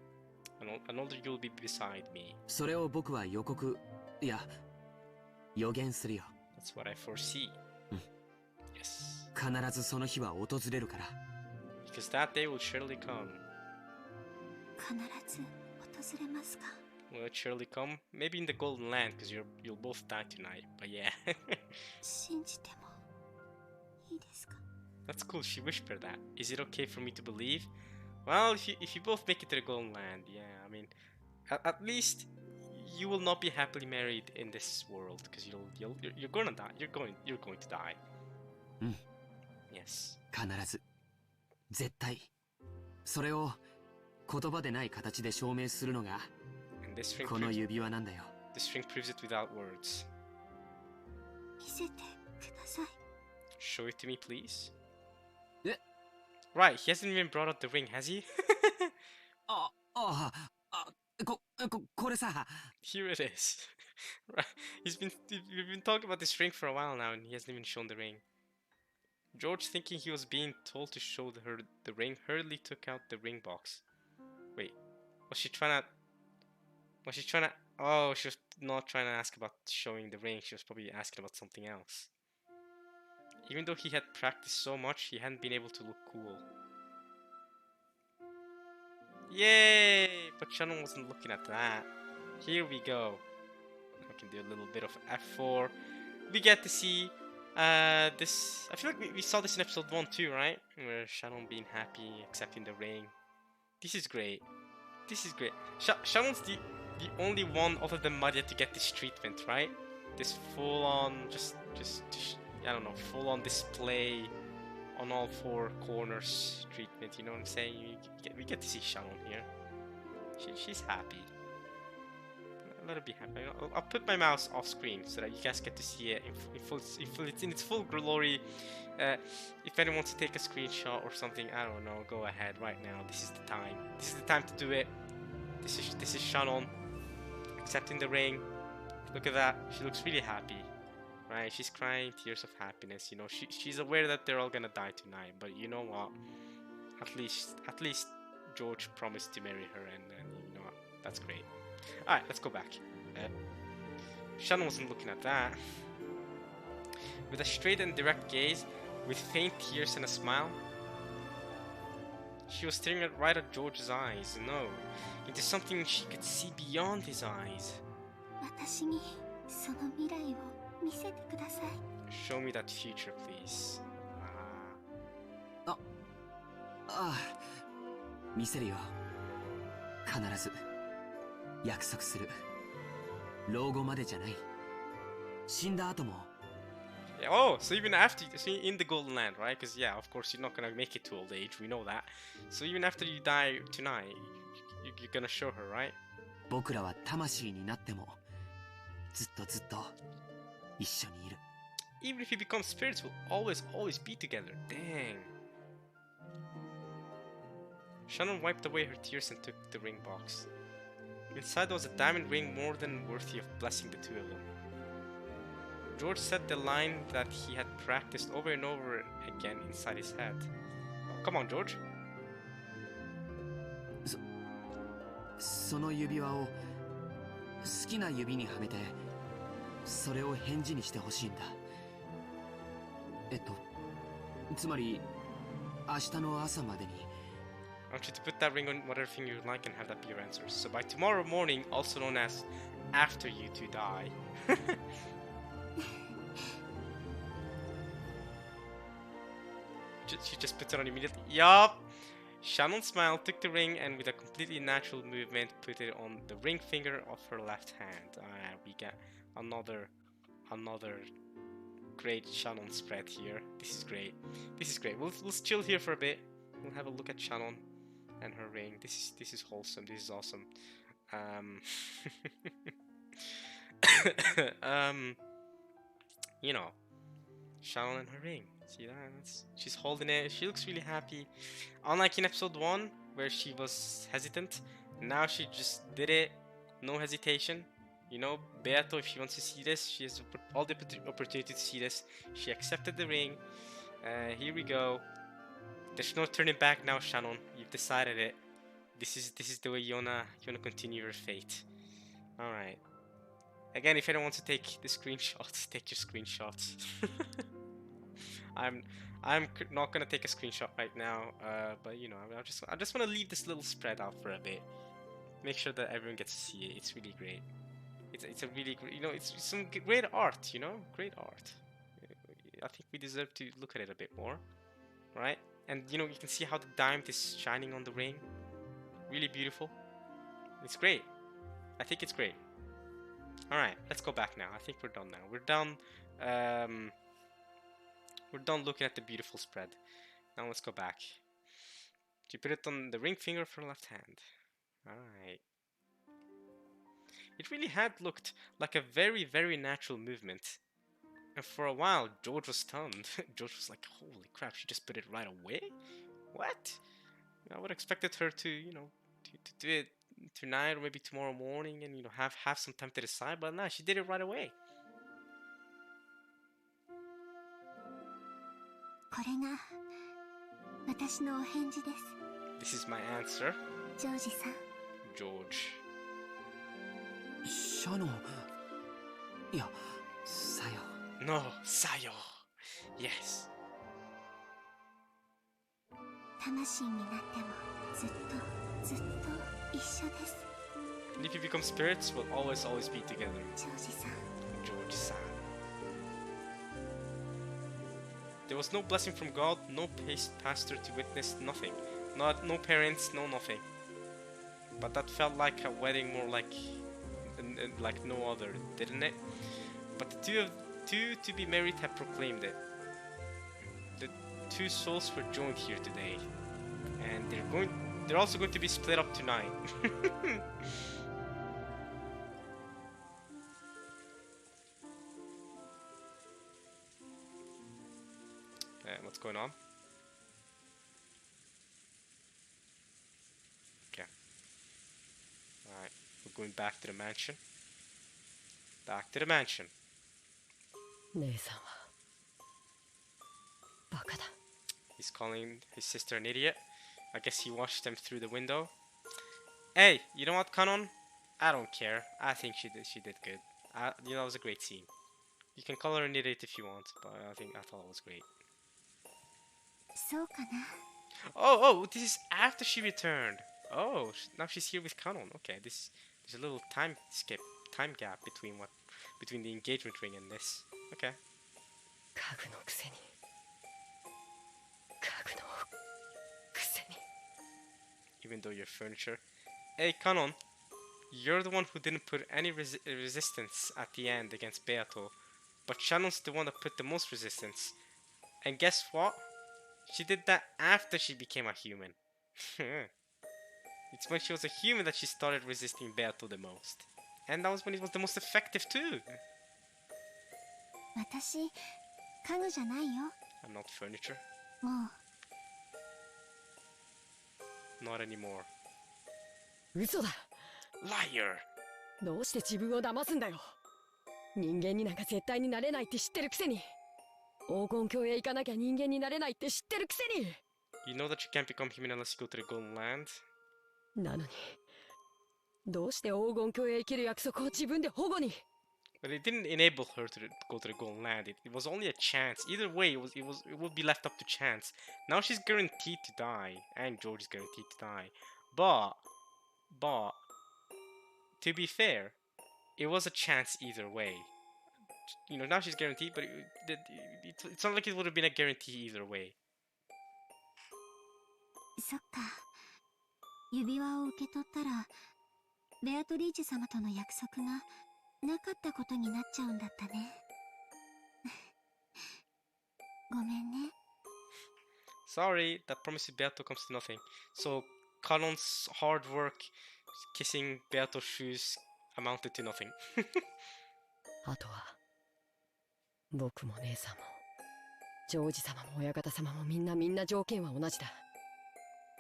S1: An older you'll be beside me.
S5: それを僕は予告、いや、予言するよ。
S1: That's what I foresee.
S5: うん。
S1: Yes.
S5: 必ずその日は訪れるから。
S1: Because that day will surely come.
S2: 必ず訪れますか
S1: Will it surely come? Maybe in the Golden Land, because you'll both die tonight. But yeah.
S2: 信じてもいいですか
S1: That's cool. She whispered that. Is it okay for me to believe? Well, if you both make it to the Golden Land, yeah. I mean, at least you will not be happily married in this world, because you're gonna die. You're going to die.
S5: うん。
S1: Yes.
S5: 必ず。絶対。それを言葉でない形で証明するのが
S1: And this ring
S5: この指輪なんだよ。
S1: this ring proves it without words.
S2: 見せてください
S1: Show it to me, please.
S5: え
S1: Right, he hasn't even brought out the ring, has he?
S5: これさ。
S1: Here it is. Right, we've been talking about this ring for a while now, and he hasn't even shown the ring. George, thinking he was being told to show her the ring, hurriedly took out the ring box. Wait, was she trying to? Oh, she was not trying to ask about showing the ring. She was probably asking about something else. Even though he had practiced so much, he hadn't been able to look cool. Yay! But Shannon wasn't looking at that. Here we go. can do a little bit of F4. We get to see this. I feel like we saw this in episode 1 too, right? Where Shannon being happy, accepting the ring. This is great. This is great. Shannon's the only one other than Maria to get this treatment, right? This full on, just I don't know, full on display on all four corners treatment. You know what I'm saying? We get to see Shannon here. She's happy. Let her be happy. I'll put my mouse off screen so that you guys get to see it in its full glory. If anyone wants to take a screenshot or something, I don't know, go ahead right now. This is the time. This is the time to do it. This is Shannon accepting the ring. Look at that. She looks really happy, right? She's crying tears of happiness. You know, she's aware that they're all gonna die tonight. But you know what? At least George promised to marry her, and you know what? That's great. Alright, let's go back. Shannon wasn't looking at that. With a straight and direct gaze, with faint tears and a smile, she was staring right at George's eyes. No, into something she could see beyond his eyes.
S2: 私にその未来を見せてください。
S1: Show me that future, please.
S5: ああ、見せるよ。必ず約束する。老後までじゃない。死んだ後も。
S1: Yeah, oh, so even after in the Golden Land, right? Because yeah, of course you're not gonna make it to old age. We know that. So even after you die tonight, you're gonna show her, right?
S5: 僕らは魂になってもずっとずっと一緒にいる。
S1: Even if you become spirits, we'll always be together. Dang. Shannon wiped away her tears and took the ring box. Inside was a diamond ring more than worthy of blessing the two of them. George said the line that he had practiced over and over again inside his head. Oh, come on, George.
S5: その指輪を好きな指にはめてそれを返事にしてほしいんだ。つまり明日の朝までに。
S1: I want you to put that ring on whatever thing you like and have that be your answer. So by tomorrow morning, also known as after you two die. She just puts it on immediately. Yup. Shannon smiled, took the ring, and with a completely natural movement, put it on the ring finger of her left hand. Alright, we get another great Shannon spread here. This is great. This is great. We'll chill here for a bit. We'll have a look at Shannon and her ring. This is wholesome. This is awesome. You know, Shannon and her ring. See that? She's holding it. She looks really happy. Unlike in episode 1, where she was hesitant, now she just did it. No hesitation. You know, Beato, if she wants to see this, she has all the opportunity to see this. She accepted the ring. Here we go. There's no turning back now, Shannon. You've decided it. This is the way you wanna continue your fate. Alright. Again, if anyone wants to take the screenshots, take your screenshots. I'm not gonna take a screenshot right now, but you know, I just want to leave this little spread out for a bit. Make sure that everyone gets to see it. It's really great. It's a really great, you know, it's some great art, you know, great art. I think we deserve to look at it a bit more, right? And you know, you can see how the diamond is shining on the ring. Really beautiful. It's great. I think it's great. All right, let's go back now. I think we're done now. We're done. We're done looking at the beautiful spread. Now let's go back. You put it on the ring finger for left hand. Alright. It really had looked like a very, very natural movement. And for a while, George was stunned. George was like, holy crap, she just put it right away? What? I would have expected her to, you know, to do it tonight or maybe tomorrow morning and, you know, have some time to decide. But no, she did it right away.
S2: これが私のお返事です。
S1: This is my answer.
S2: ジョージさん。
S1: George.
S5: シャノン。いや、さよ。
S1: No, Sayo. Yes.
S2: 魂になってもずっと一緒です。
S1: And if you become spirits, we'll always be together.
S2: ジョージさん
S1: George-san. There was no blessing from God, no pastor to witness, nothing. No parents, no nothing. But that felt like a wedding, more like no other, didn't it? But the two to be married have proclaimed it. The two souls were joined here today, and they're also going to be split up tonight. What's going on? Okay. Alright, we're going back to the mansion. Back to the mansion.
S6: 姉さんはバカだ。
S1: He's calling his sister an idiot. I guess he watched them through the window. Hey, you know what, Kanon? I don't care. I think she did good. You know, it was a great scene. You can call her an idiot if you want, but I thought it was great.
S2: そうかな
S1: Oh, this is after she returned. Oh, now she's here with Kanon. Okay, there's a little time gap between the engagement ring and this. Okay.
S6: 家具のくせに家具のくせに
S1: Even though you're furniture. Hey, Kanon, you're the one who didn't put any resistance at the end against Beato, but Shannon's the one that put the most resistance. And guess what? She did that after she became a human. It's when she was a human that she started resisting Beato the most. And that was when it was the most effective too.
S2: 私家具じゃないよ
S1: I'm not furniture.
S2: もう
S1: Not anymore.
S6: 嘘だ。
S1: Liar!
S6: どうして自分を騙すんだよ。人間になんか絶対になれないって知ってるくせに。黄金鏡へ行かなきゃ人間になれないって知ってるくせに。
S1: You know that you can't become human unless you go to the Golden Land?
S6: なのにどうして黄金鏡へ生きる約束を自分で保護に。
S1: But it didn't enable her to go to the Golden Land. It was only a chance. Either way, it would be left up to chance. Now she's guaranteed to die, and George is guaranteed to die. But to be fair, it was a chance either way. You know, now she's guaranteed, but it's not like it would have been a guarantee either way.
S2: そっか指輪を受け取ったらベアトリーチェ様との約束がなかったことになっちゃうんだったねごめんね
S1: Sorry, that promise to Beato comes to nothing. So, Kanon's hard work kissing Beato's shoes amounted to nothing.
S6: あとは僕も姉さんもジョージ様も親方様もみんな条件は同じだ。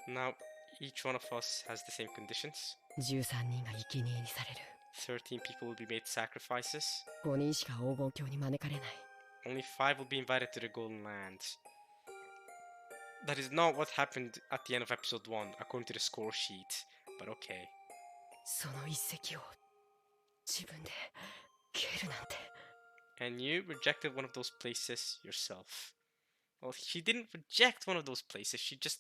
S1: Now, each one of us has the same conditions.
S6: 13人が生贄にされる。
S1: 13 people will be made sacrifices.
S6: 5人しか黄金鏡に招かれない。
S1: Only 5 will be invited to the Golden Land. That is not what happened at the end of episode 1, according to the score sheet. But okay.
S6: その一石を自分で蹴るなんて。
S1: And you rejected one of those places yourself. Well, she didn't reject one of those places, she just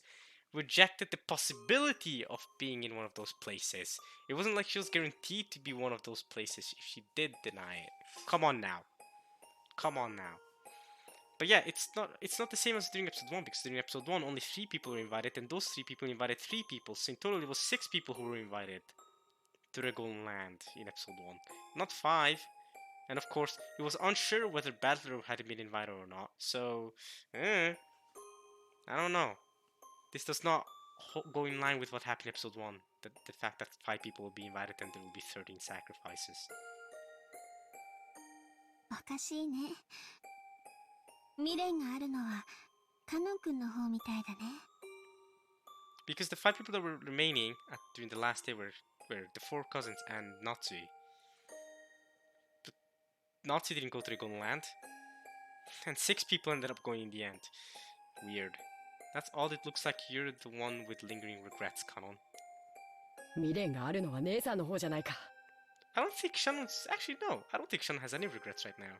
S1: rejected the possibility of being in one of those places. It wasn't like she was guaranteed to be one of those places if she did deny it. Come on now. Come on now. But yeah, it's not the same as during episode 1, because during episode 1 only 3 people were invited, and those 3 people invited 3 people, so in total it was 6 people who were invited to the Golden Land in episode 1. Not 5. And of course, it was unsure whether Battler had been invited or not, so I don't know. This does not go in line with what happened in episode 1. The fact that 5 people will be invited and there will be 13 sacrifices.
S2: おかしいね未練があるのはカノン君の方みたいだね
S1: Because the 5 people that were remaining during the last day were the 4 cousins and Natsui. But Natsui didn't go to the Golden Land. And 6 people ended up going in the end. Weird. That's all it looks like. You're the one with lingering regrets, Kanon.
S6: 未練があるのは姉さんの方じゃないか。
S1: I don't think Shannon's... Actually, no. I don't think Shannon has any regrets right now.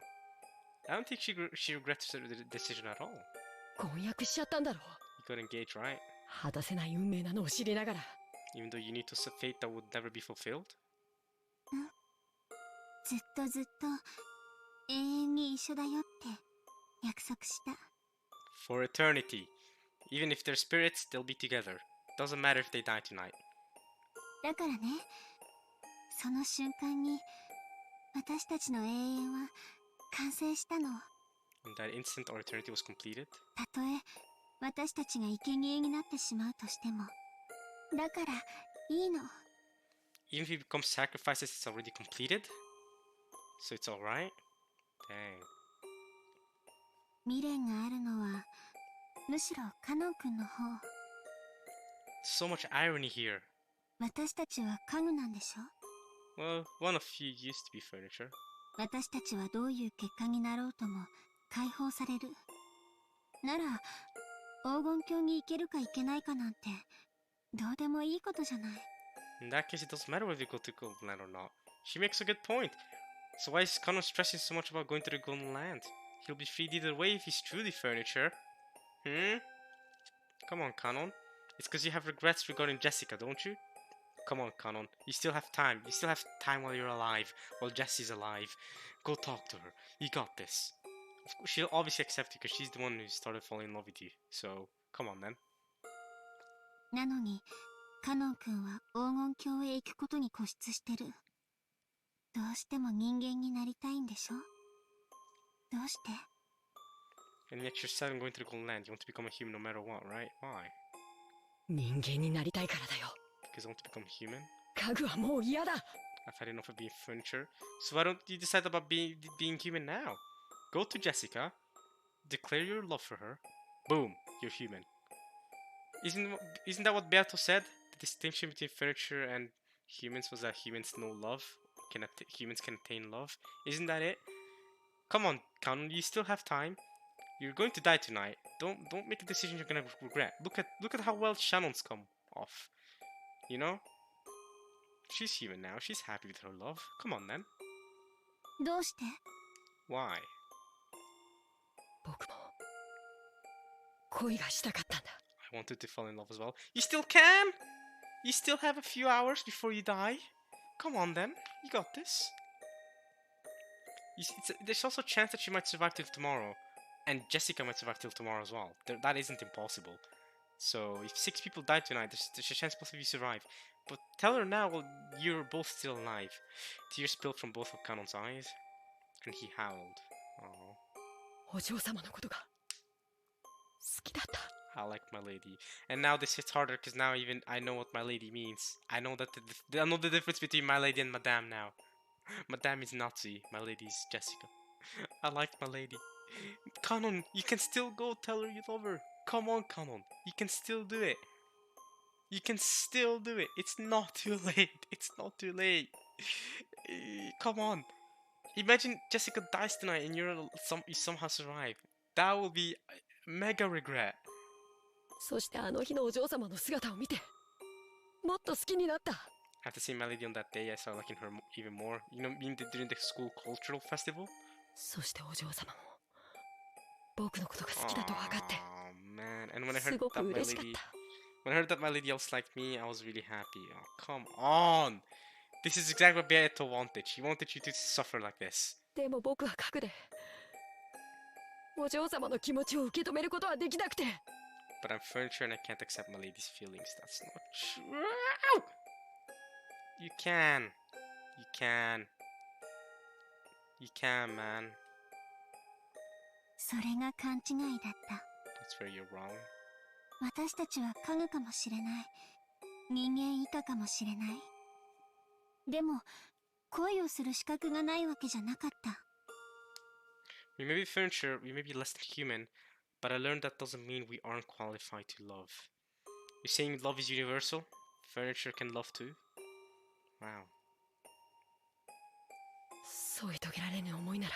S1: I don't think she regrets the decision at all.
S6: 婚約しちゃったんだろ。
S1: You got engaged, right?
S6: 果たせない運命なのを知りながら。
S1: Even though you need to fate that would never be fulfilled?
S2: ずっとずっと永遠に一緒だよって約束した。
S1: For eternity. Even if they're spirits, they'll be together. Doesn't matter if they die tonight.
S2: だからね、その瞬間に私たちの永遠は完成したの。
S1: In that instant, our eternity was completed.
S2: たとえ私たちが生贄になってしまうとしても、だからいいの。
S1: Even if we become sacrifices, it's already completed. So it's alright. Dang.
S2: 未練があるのはむしろカノン君の方。
S1: So much irony here.
S2: 私たちは家具なんでしょ。
S1: Well, one of you used to be furniture.
S2: 私たちはどういう結果になろうとも解放される。なら黄金鏡に行けるか行けないかなんてどうでもいいことじゃない。
S1: In that case, it doesn't matter whether you go to Golden Land or not. She makes a good point. So why is Kanon stressing so much about going to the Golden Land? He'll be freed either way if he's truly furniture. Come on, Kanon. It's because you have regrets regarding Jessica, don't you? Come on, Kanon. You still have time. You still have time while you're alive. While Jessie's alive. Go talk to her. You got this. Of course, she'll obviously accept you because she's the one who started falling in love with you. So, come on then.
S2: なのにカノン君は黄金鏡へ行くことに固執してる。どうしても人間になりたいんでしょ。どうして？
S1: And yet you're set on going to the Golden Land. You want to become a human no matter what, right? Why?
S6: 人間になりたいからだよ。
S1: Because you want to become human?
S6: 家具はもう嫌だ。
S1: I've had enough of being furniture. So why don't you decide about being human now? Go to Jessica. Declare your love for her. Boom. You're human. Isn't that what Beato said? The distinction between furniture and humans was that humans know love. Humans can attain love. Isn't that it? Come on, Kanon, you still have time. You're going to die tonight. Don't make a decision you're gonna regret. Look at how well Shannon's come off. You know? She's human now. She's happy with her love. Come on then.
S2: どうして？
S1: Why?
S6: 僕も恋がしたかったんだ。
S1: I wanted to fall in love as well. You still can! You still have a few hours before you die. Come on then. You got this. There's also a chance that she might survive till tomorrow. And Jessica might survive till tomorrow as well. That isn't impossible. So if 6 people die tonight, there's a chance both of you survive. But tell her now, well, you're both still alive. Tears spilled from both of Kanon's eyes. And he howled. Oh.
S6: お嬢様のことが好きだった。
S1: I like my lady. And now this hits harder because now even I know what my lady means. I know I know the difference between my lady and Madame now. Madame is Nazi. My lady is Jessica. I like my lady. Kanon, you can still go tell her you love her. Come on, Kanon. You can still do it. You can still do it. It's not too late. It's not too late. Come on. Imagine Jessica dies tonight and you somehow survive. That will be mega regret.
S6: そしてあの日のお嬢様の姿を見てもっと好きになった。
S1: After seeing my lady on that day, I started liking her even more. You know, during the school cultural festival.
S6: そしてお嬢様も僕のことが好きだと分かって
S1: Oh man! And when I
S6: す
S1: heard
S6: ごく
S1: that my
S6: 嬉しかっ
S1: lady,
S6: た。
S1: when I heard that my lady also liked me, I was really happy. Oh come on! This is exactly what Beato wanted. She wanted you to suffer like this.
S6: でも僕は核でお嬢様の気持ちを受け止めることはできなくて。
S1: But I'm furniture and I can't accept my lady's feelings. That's not true. You can. You can. You can, man.
S2: それが勘違いだった。
S1: That's where you're wrong.
S2: 私たちは家具かもしれない。人間以下かもしれない。でも恋をする資格がないわけじゃなかった。
S1: We may be furniture, we may be less than human, but I learned that doesn't mean we aren't qualified to love. You're saying love is universal? Furniture can love too? Wow.
S6: 添い遂げられぬ思いなら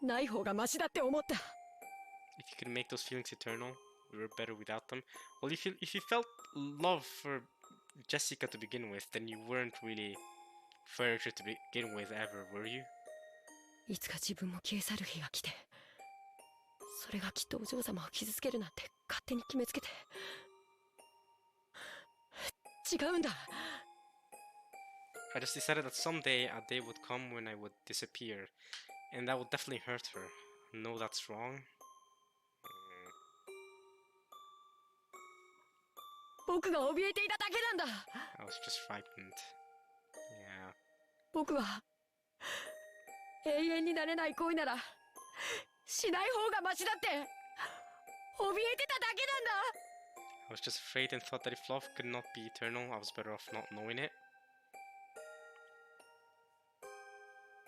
S6: ない方がマシだって思った。
S1: If you could make those feelings eternal, we were better without them. Well, if you felt love for Jessica to begin with, then you weren't really furniture to begin with ever, were you?
S6: いつか自分も消え去る日が来て、それがきっとお嬢様を傷つけるなんて勝手に決めつけて。違うんだ。
S1: I just decided that someday a day would come when I would disappear, and that would definitely hurt her. No, that's wrong.
S6: 僕が怯えていただけなんだ。
S1: I was just frightened. Yeah.
S6: 僕は永遠になれない恋ならしない方がマシだって怯えてただけなんだ。
S1: I was just afraid and thought that if love could not be eternal, I was better off not knowing it.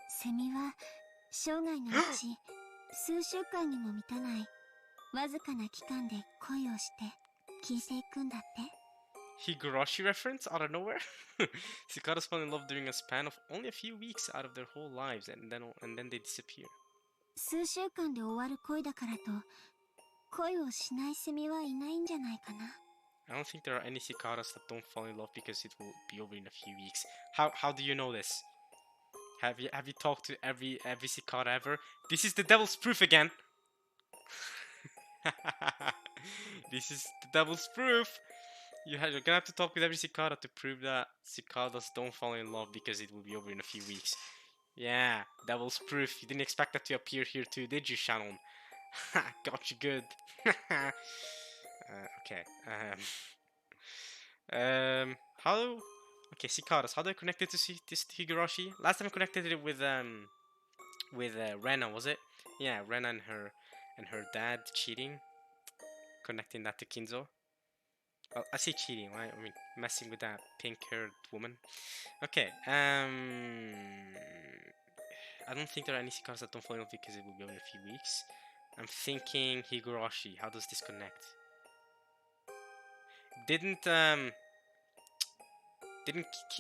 S2: セミは生涯のうち数週間にも満たないわずかな期間で恋をして消えていくんだって。
S1: Higurashi reference out of nowhere? Cicadas fall in love during a span of only a few weeks out of their whole lives, and then they disappear.
S2: 数週間で終わる恋だからと恋をしないセミはいないんじゃないかな。
S1: I don't think there are any cicadas that don't fall in love because it will be over in a few weeks. How do you know this? Have you talked to every cicada ever? This is the devil's proof again. This is the devil's proof. You're gonna have to talk with every cicada to prove that cicadas don't fall in love because it will be over in a few weeks. Yeah, devil's proof. You didn't expect that to appear here too, did you, Shannon? Got you good. Okay. How? Okay, cicadas. How do I connect it to this Higurashi? Last time I connected it with Rena, was it? Yeah, Rena and her dad cheating. Connecting that to Kinzo. Well, I say cheating, right? I mean, messing with that pink-haired woman. Okay, I don't think there are any cicadas that don't fall in love because it will be over in a few weeks. I'm thinking Higurashi. How does this connect? Didn't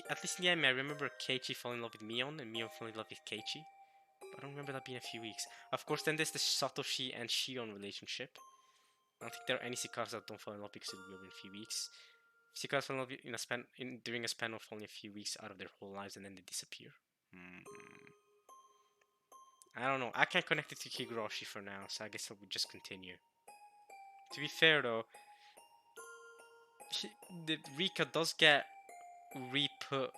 S1: at least in the anime I remember Keiichi falling in love with Mion and Mion falling in love with Keiichi. But I don't remember that being a few weeks. Of course, then there's the Satoshi and Shion relationship. I don't think there are any cicadas that don't fall in love because it will be over in a few weeks. Cicadas fall in love during a span of only a few weeks out of their whole lives and then they disappear. I don't know. I can't connect it to Higurashi for now, so I guess I would just continue. To be fair though, the Rika does get re-put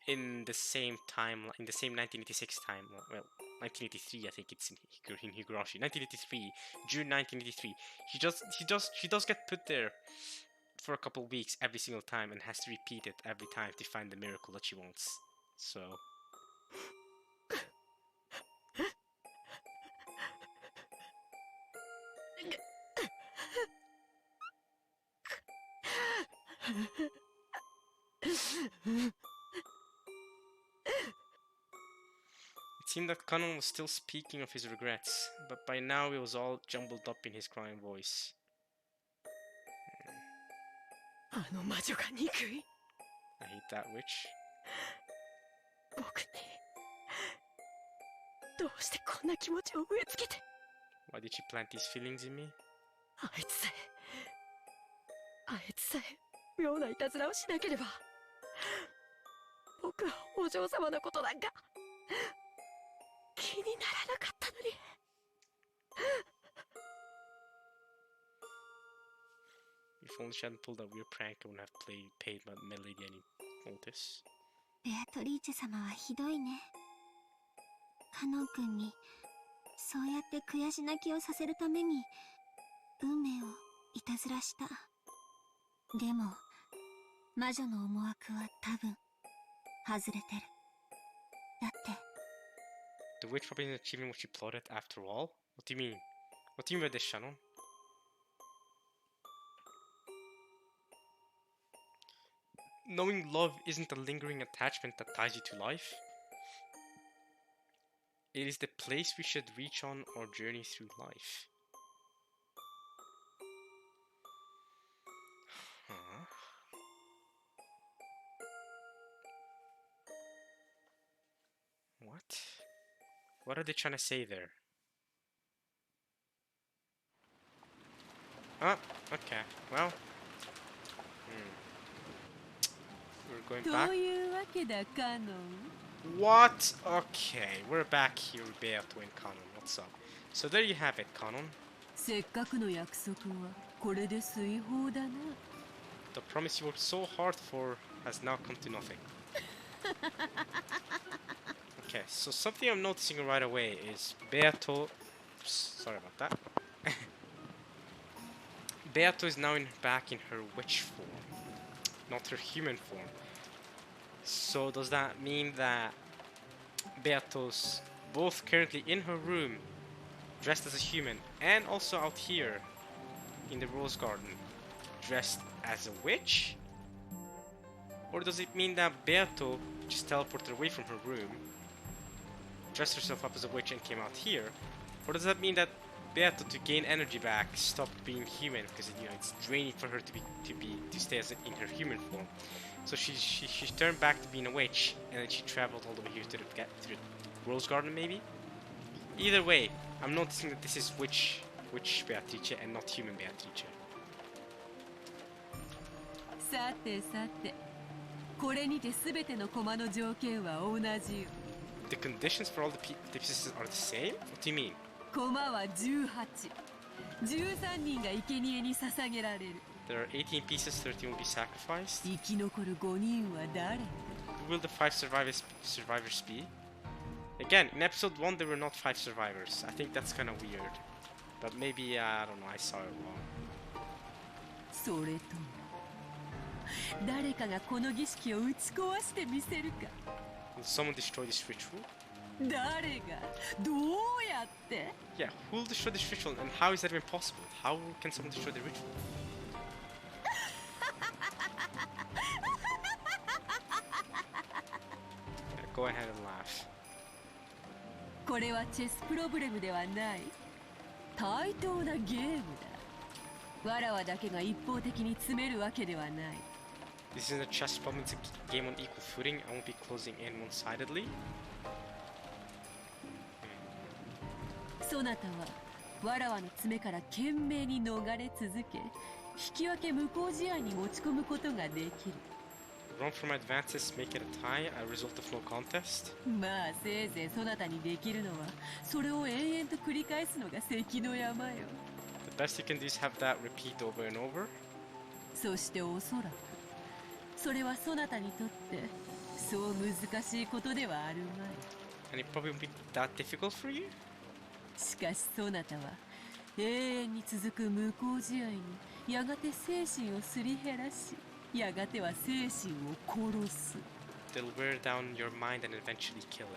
S1: in the same time, in the same 1986 time. Well, 1983, I think it's in Higurashi. 1983, June 1983. She does get put there for a couple weeks every single time and has to repeat it every time to find the miracle that she wants. So. It seemed that Kanon was still speaking of his regrets, but by now it was all jumbled up in his crying voice. I hate that witch. Why did she plant these feelings in me?
S6: あいつさえ妙ないたずらをしなければ僕はお嬢様のことなんか気にならなかったのに。
S1: If only she hadn't pulled that weird prank, I wouldn't have paid my lady any notice.
S2: ベアトリーチェ様はひどいね。カノン君にそうやって悔し泣きをさせるために運命をいたずらした。でも魔女の思惑は多分外れてる。だって
S1: The witch probably isn't achieving what she plotted after all? What do you mean? What do you mean by this, Shannon? Knowing love isn't a lingering attachment that ties you to life. It is the place we should reach on our journey through life. Huh? What? What are they trying to say there? Oh, okay. Well. We're going back. What? Okay, we're back here with Beato and Kanon. What's up? So there you have it, Kanon. The promise you worked so hard for has now come to nothing. Okay, so something I'm noticing right away is Beato. Sorry about that. Beato is now back in her witch form, not her human form. So does that mean that Beato's both currently in her room, dressed as a human, and also out here in the rose garden, dressed as a witch? Or does it mean that Beato just teleported away from her room, dressed herself up as a witch, and came out here? Or does that mean that Beato, to gain energy back, stopped being human because it's draining for her to stay in her human form? So she turned back to being a witch, and then she traveled all the way here to the rose garden, maybe. Either way, I'm noticing that this is witch Beatrice and not human Beatrice.
S7: さてさて、これにてすべての駒の条件は同じよ。
S1: The conditions for all the pieces are the same? What do you mean?
S7: 駒は18。13人が生贄に捧げられる。
S1: There are 18 pieces, 13 will be sacrificed.
S7: 生き残る5人は誰？
S1: Who will the 5 survivors be? Again, in episode 1 there were not 5 survivors. I think that's kind of weird. But maybe, I don't know, I saw it wrong.
S7: それとも誰かがこの儀式を打ち壊してみせるか。
S1: Will someone destroy this ritual?
S7: 誰がどうやって？
S1: Yeah, who will destroy this ritual and how is that even possible? How can someone destroy the ritual? Yeah, go ahead and laugh.
S7: これはチェスプロブレムではない。対等なゲームだ。わらわだけが一方的に詰めるわけではない。
S1: This isn't a chess problem, it's a game on equal footing. I won't be closing in one-sidedly.
S7: そなたはわらわの爪から懸命に逃れ続け、引き分け無効試合に持ち込むことができる。
S1: Run from advances, make it a tie, a result of no contest.
S7: まあせいぜいそなたにできるのは、それを延々と繰り返すのが関の山よ。
S1: The best you can do is have that repeat over and over.
S7: そしておそらく、それはそなたにとってそう難しいことではあるまい。
S1: And it probably won't be that difficult for you.
S7: しかしそなたは永遠に続く無効試合にやがて精神をすり減らし、やがては精神を殺す。
S1: They'll wear down your mind and eventually kill it.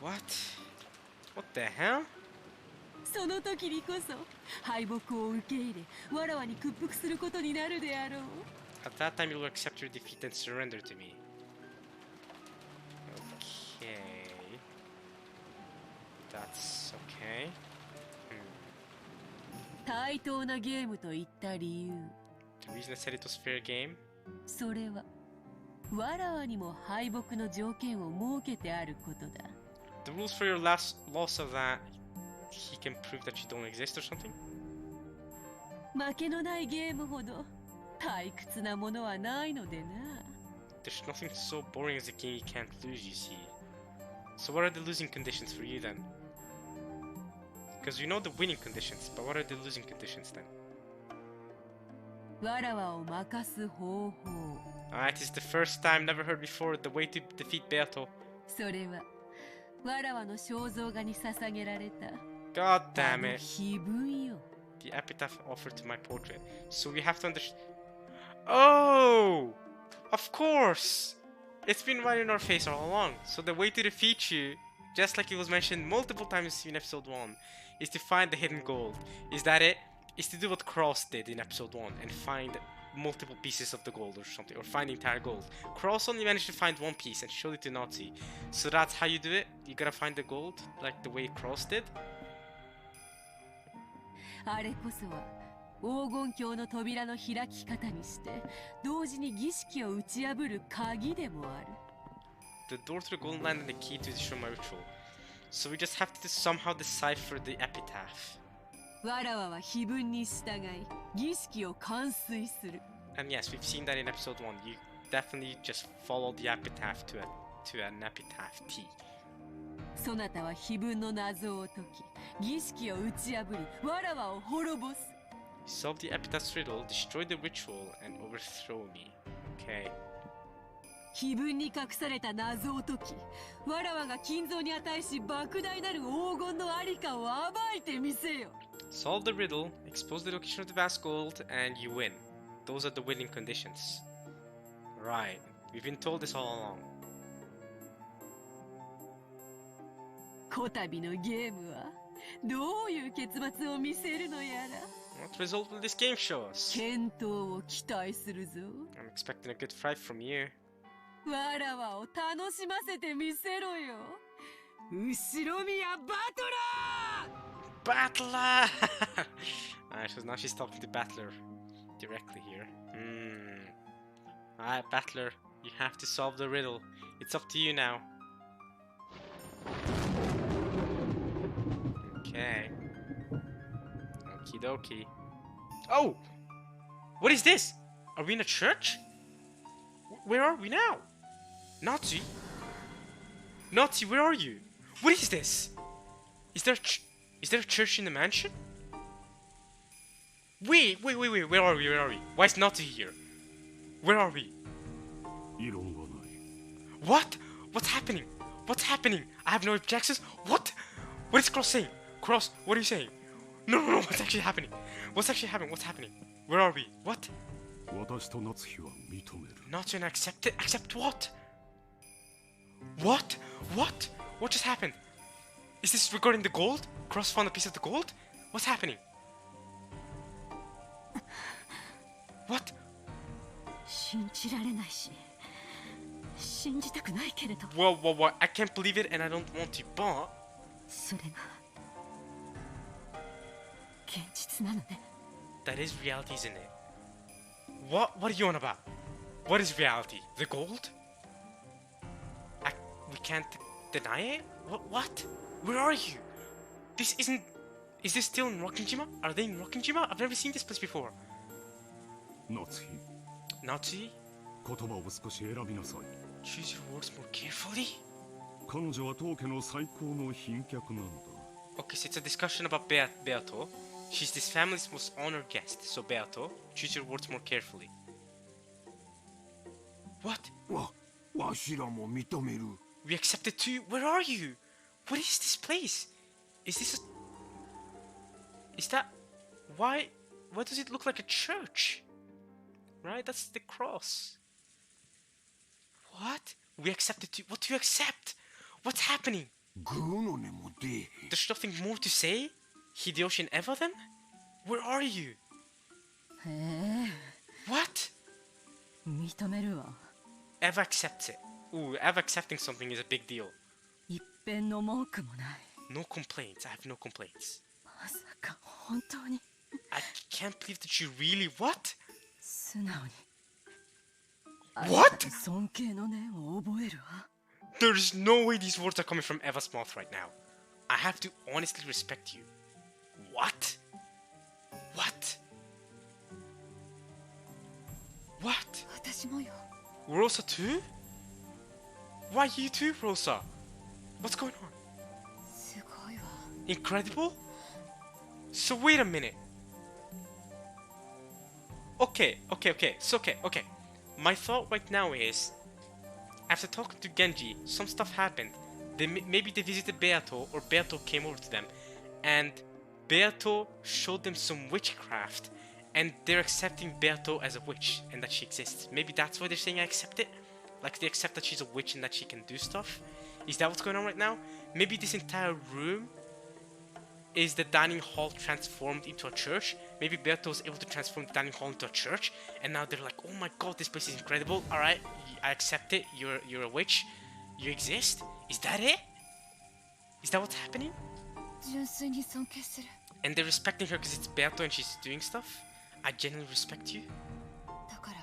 S1: What? What the hell?
S7: その時にこそ敗北を受け入れ、わらわに屈服することになるであろう。
S1: At that time you'll accept your defeat and surrender to me. Okay. That's okay.
S7: 対等なゲームと言った理由、
S1: The reason I said it was fair game?
S7: それはわらわにも敗北の条件を設けてあることだ。
S1: The rules for your last loss of that, he can prove that you don't exist or something?
S7: 負けのないゲームほど退屈なものはないのでな。
S1: There's nothing so boring as a game you can't lose, you see. So what are the losing conditions for you then? Because you know the winning conditions, but what are the losing conditions then?
S7: わらわを任す方法、
S1: Ah, it is the first time, never heard before, the way to defeat Beato.
S7: それはわらわの肖像画に捧げられた
S1: God
S7: あ
S1: damn
S7: の
S1: it.
S7: 碑文よ。
S1: The epitaph offered to my portrait. So we have to understand. Oh! Of course! It's been right in our face all along. So the way to defeat you, just like it was mentioned multiple times in episode 1, is to find the hidden gold. Is that it? Is to do what Cross did in episode 1 and find multiple pieces of the gold or something, or find the entire gold. Cross only managed to find one piece and showed it to Nazi. So that's how you do it? You gotta find the gold, like the way Cross did?
S7: あれこそは黄金鏡の扉の開き方にして同時に儀式を打ち破る鍵でもある。
S1: The door to the golden land and the key to destroy my ritual. So we just have to somehow decipher the epitaph.
S7: わらわは碑文に従い儀式を完遂する。
S1: And yes, we've seen that in episode 1. You definitely just follow the epitaph to an epitaph T.
S7: そなたは碑文の謎を解き、儀式を打ち破り、わらわを滅ぼす。
S1: Solve the epitaph's riddle, destroy the ritual, and overthrow me. Okay.
S7: 碑文に隠された謎を解き、わらわが金蔵に値し莫大なる黄金のありかを暴いてみせよ。
S1: Solve the riddle, expose the location of the vast gold, and you win. Those are the winning conditions. Right. We've been told this all along.
S7: こたびのゲームはどういう結末を見せるのやら。
S1: What result will this game show us?
S7: 健闘を期待するぞ。
S1: I'm expecting a good fight from you.
S7: わらわを楽しませてみせろよ。後ろ宮バトラー。
S1: Battler! Alright, so now she's talking to Battler directly here. Alright, Battler, you have to solve the riddle. It's up to you now. Okay. Okie dokie. Oh! What is this? Are we in a church? Where are we now? Nazi? Nazi, where are you? What is this? Is there a church in the mansion? Wait, where are we? Why is Nazi here? Where are we? What? What's happening? I have no objections. What? What is Cross saying? Cross, what are you saying? No, what's actually happening? What's happening? Where are we? What? Not to accept it? Accept what? What? What just happened? Is this regarding the gold? Cross found a piece of the gold? What's happening? What?
S6: 信じられないし信じたくないけれど
S1: Whoa, I can't believe it and I don't want to, but
S6: それが現実なのね
S1: that is reality, isn't it? What are you on about? What is reality? The gold? We can't deny it? What? Where are you? This isn't... Is this still in Rokkenjima? Are they in Rokkenjima? I've never seen this place before. Nazi? Choose your words more carefully? Okay, so it's a discussion about Beato. She's this family's most honored guest. So Beato, choose your words more carefully. What? We accept it too. Where are you? What is this place? Is that... Why does it look like a church? Right? That's the cross. What? We accept it too. What do you accept? What's happening? There's nothing more to say? Hideyoshi and Eva then? Where are you?
S6: へえ
S1: What?
S6: 認めるわ
S1: Eva accepts it. Ooh, Eva accepting something is a big deal.
S6: 一遍の文句もない
S1: No complaints. I have no complaints.
S6: まさか本当に
S1: I can't believe that you really... What?
S6: 素直に
S1: What?
S6: 尊敬の念を覚えるわ
S1: There's no way these words are coming from Eva's mouth right now. I have to honestly respect you. What? What? What?
S6: 私もよ
S1: Rosa too? Why you too, Rosa? What's going on?
S6: すごいわ
S1: Incredible? So wait a minute. Okay. My thought right now is, after talking to Genji, some stuff happened. Maybe they visited Beato, or Beato came over to them, and Beato showed them some witchcraft, and they're accepting Beato as a witch, and that she exists. Maybe that's why they're saying I accept it? Like they accept that she's a witch and that she can do stuff? Is that what's going on right now? Maybe this entire room is the dining hall transformed into a church. Maybe Beato was able to transform the dining hall into a church, and now they're like, oh my god, this place is incredible. Alright, I accept it. You're a witch. You exist. Is that it? Is that what's happening?
S6: 純粋に尊敬する
S1: And they're respecting her because it's Beato and she's doing stuff? I genuinely respect you.
S6: だから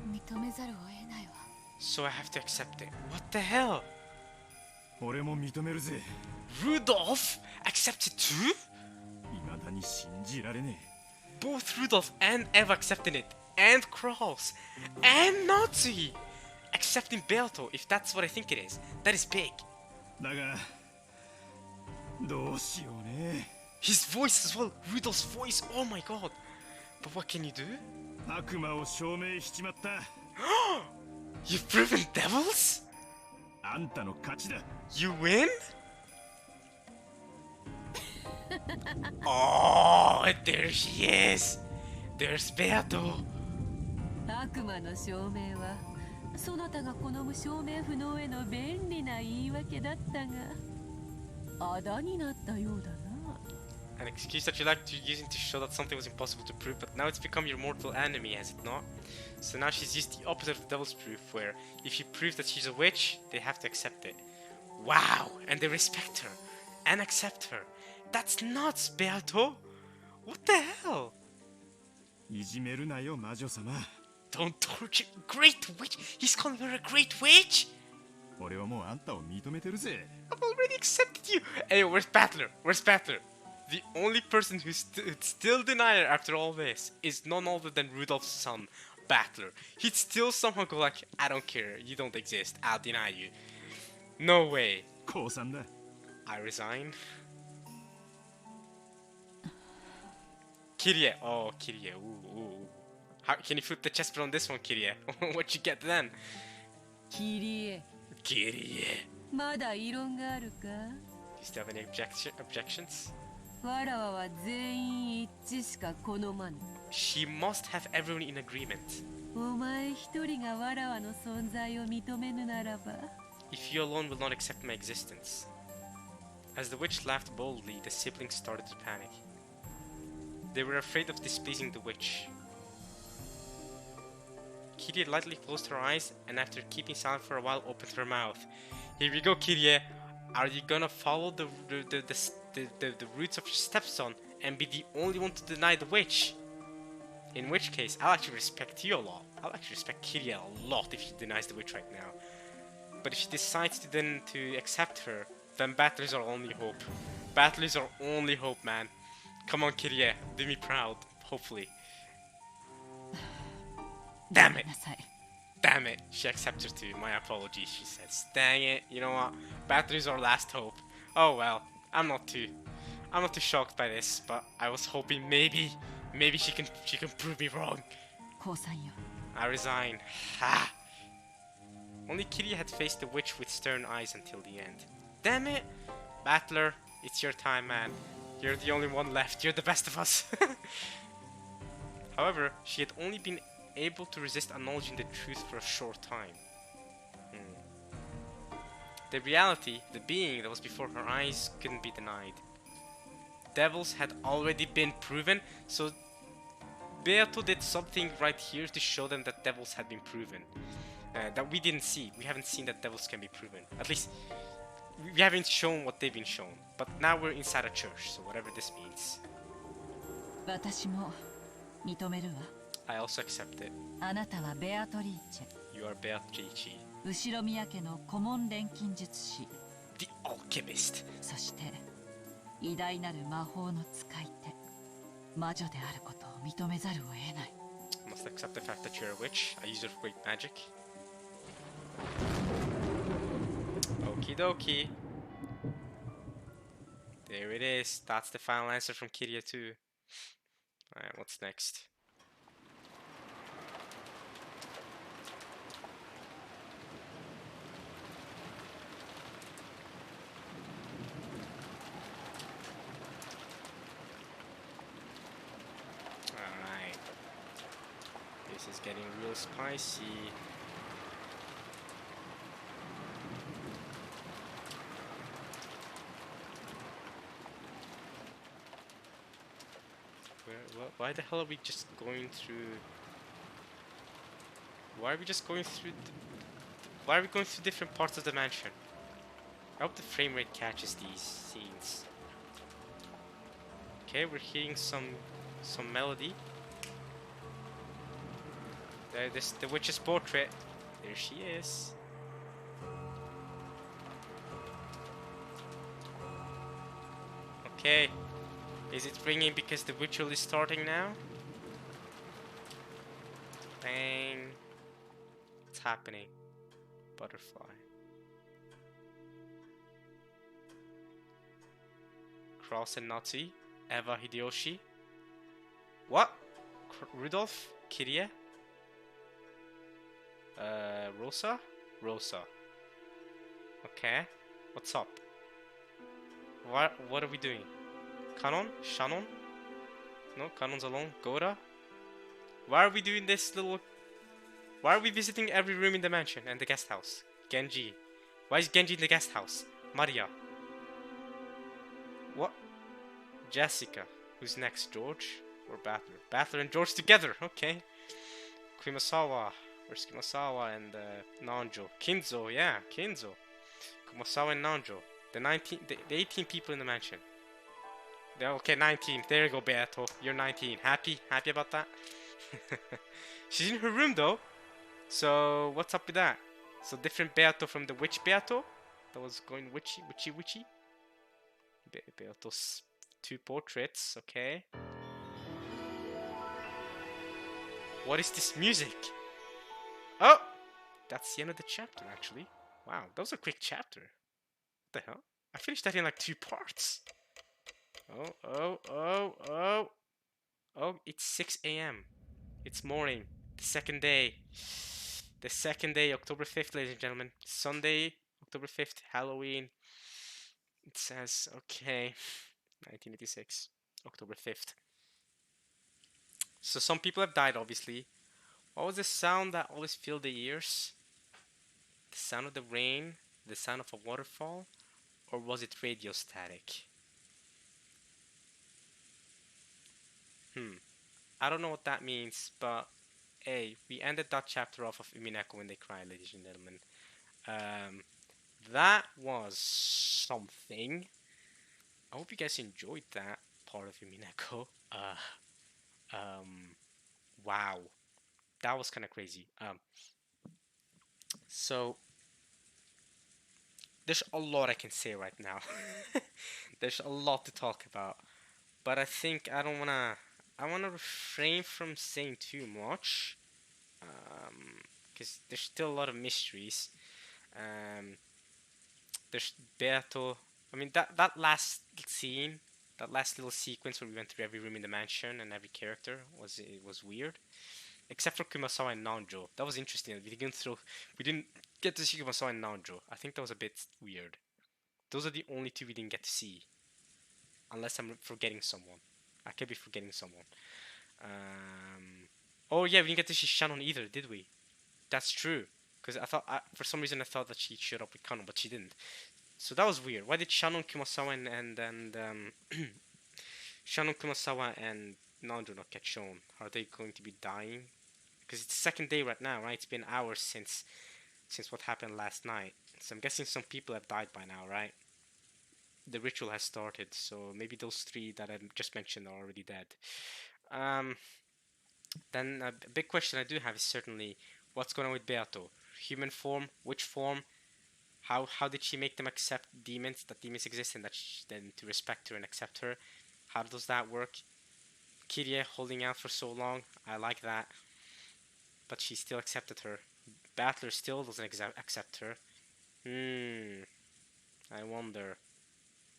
S6: 認めざるを得ないわ
S1: So I have to accept it. What the hell?
S3: 俺も認めるぜ。
S1: Rudolph accepts it too?
S3: 未だに信じられね
S1: Both Rudolph and Eva accepting it. And Kraus. And Nazi. Accepting Beato, if that's what I think it is. That is big.
S3: え。だが、どうしようね。
S1: His voice as well. Rudolph's voice. Oh my god. But what can you do?
S3: 悪魔を証明しちまった。
S1: You've proven devils?
S3: あんたの勝ちだ。
S1: You win? Oh, there she is. There's Beato.
S7: 悪魔の証明はそなたが好む証明不能への便利な言い訳だったが、あだになったようだな。
S1: An excuse that you liked using to show that something was impossible to prove, but now it's become your mortal enemy, has it not? So now she's used the opposite of the devil's proof, where if she proves that she's a witch, they have to accept it. Wow, and they respect her and accept her. That's nuts, Beato. What the hell?
S3: いじめるなよ、魔女様。
S1: Don't torture great witch. He's calling her a great witch.
S3: 俺はもうあんたを認めてるぜ。
S1: I've already accepted you. Hey, where's Battler? Where's Battler? The only person who's still deny her after all this is none other than Rudolph's son, Battler. He'd still somehow go like, I don't care, you don't exist, I'll deny you. No way.
S3: 降参だ。
S1: I resign. Kirie. Oh, Kirie. Ooh. How can you flip the chessboard on this one, Kirie? What you get then?
S7: キリエ、
S1: Kirie.
S7: まだ異論があるか？
S1: Do you still have any objections?
S7: わらわは全員一致しか好まぬ。
S1: She must have everyone in agreement.
S7: お前一人がわらわの存在を認めぬならば、
S1: If you alone will not accept my existence. As the witch laughed boldly, the siblings started to panic. They were afraid of displeasing the witch. Kirie lightly closed her eyes and after keeping silent for a while opened her mouth. Here we go, Kirie. Are you gonna follow the roots of your stepson and be the only one to deny the witch? In which case, I'll actually respect you a lot. I'll actually respect Kirie a lot if she denies the witch right now. But if she decides to accept her, then battle is our only hope. Battle is our only hope, man. Come on, Kirie, do me proud, hopefully. Damn it!
S7: なさい。
S1: Damn it! She accepts her too. My apologies, she says. Dang it! You know what? Battle is our last hope. Oh well. I'm not too shocked by this, but I was hoping maybe she can prove me wrong.
S7: 降参よ。
S1: I resign. Ha! Only Kirie had faced the witch with stern eyes until the end. Damn it! Battler, it's your time, man. You're the only one left. You're the best of us. However, she had only been able to resist acknowledging the truth for a short time. The reality, the being that was before her eyes, couldn't be denied. Devils had already been proven, so Beato did something right here to show them that devils had been proven. That we didn't see. We haven't seen that devils can be proven. At least, we haven't shown what they've been shown. But now we're inside a church, so whatever this means.
S7: 私も認めるわ。
S1: I also accept it.
S7: あなたはベアトリーチェ、
S1: You are Beatrice,
S7: 後ろ宮家の古文錬金術師、
S1: the alchemist.
S7: そして偉大なる魔法の使い手、魔女であることを認めざるを得ない。
S1: Must accept the fact that you're a witch, a user of great magic. Okie dokie. There it is. That's the final answer from Kirie too. Alright, what's next? Alright. This is getting real spicy. Why the hell are we just going through? Why are we just going through? Why are we going through different parts of the mansion? I hope the frame rate catches these scenes. Okay, we're hearing some melody. There's the witch's portrait. There she is. Okay. Is it ringing because the ritual is starting now? Bang. What's happening? Butterfly. Cross and Nazi. Eva Hideyoshi. What? Rudolph? Kirie? Rosa? Rosa. Okay. What's up? What are we doing? Kanon? Shannon? No, Kanon's alone. Gora? Why are we doing this little... Why are we visiting every room in the mansion and the guest house? Genji. Why is Genji in the guest house? Maria. What? Jessica. Who's next? George? Or Battler? Battler and George together. Okay. Kumasawa. Where's Kumasawa and Nanjo? Kinzo. Yeah, Kinzo. Kumasawa and Nanjo. The 18 people in the mansion. Okay, 19. There you go, Beato. You're 19. Happy? Happy about that? She's in her room though. So what's up with that? So different Beato from the witch Beato that was going witchy. Beato's two portraits. Okay. What is this music? Oh, that's the end of the chapter actually. Wow, that was a quick chapter. What the hell? I finished that in like 2 parts. Oh, it's 6 a.m. It's morning. The second day. The second day, October 5th, ladies and gentlemen. Sunday, October 5th, Halloween. It says, okay, 1986, October 5th. So some people have died, obviously. What was the sound that always filled the ears? The sound of the rain? The sound of a waterfall? Or was it radio static? I don't know what that means, but hey, we ended that chapter off of Umineko when they cry, ladies and gentlemen. That was something. I hope you guys enjoyed that part of Umineko. Wow, that was kind of crazy. So there's a lot I can say right now. There's a lot to talk about, but I think I don't wanna. I wanna refrain from saying too much, because there's still a lot of mysteries. Um, there's Beato. I mean that last scene, that last little sequence where we went through every room in the mansion and every character was weird. Except for Kumasawa and Nanjo. That was interesting. We didn't get to see Kumasawa and Nanjo. I think that was a bit weird. Those are the only two we didn't get to see. Unless I'm forgetting someone. I could be forgetting someone. Oh yeah, we didn't get to see Shannon either, did we? That's true. Because for some reason I thought that she showed up with Kanon, but she didn't. So that was weird. Why did Shannon, Kumasawa, and Shannon, Kumasawa, and Nanjo not get shown? Are they going to be dying? Because it's the second day right now, right? It's been hours since what happened last night. So I'm guessing some people have died by now, right? The ritual has started, so maybe those 3 that I just mentioned are already dead. Then a big question I do have is certainly what's going on with Beato? Human form, witch form? How did she make them accept demons, that demons exist, and then to respect her and accept her? How does that work? Kirie holding out for so long, I like that. But she still accepted her. Battler still doesn't accept her. I wonder.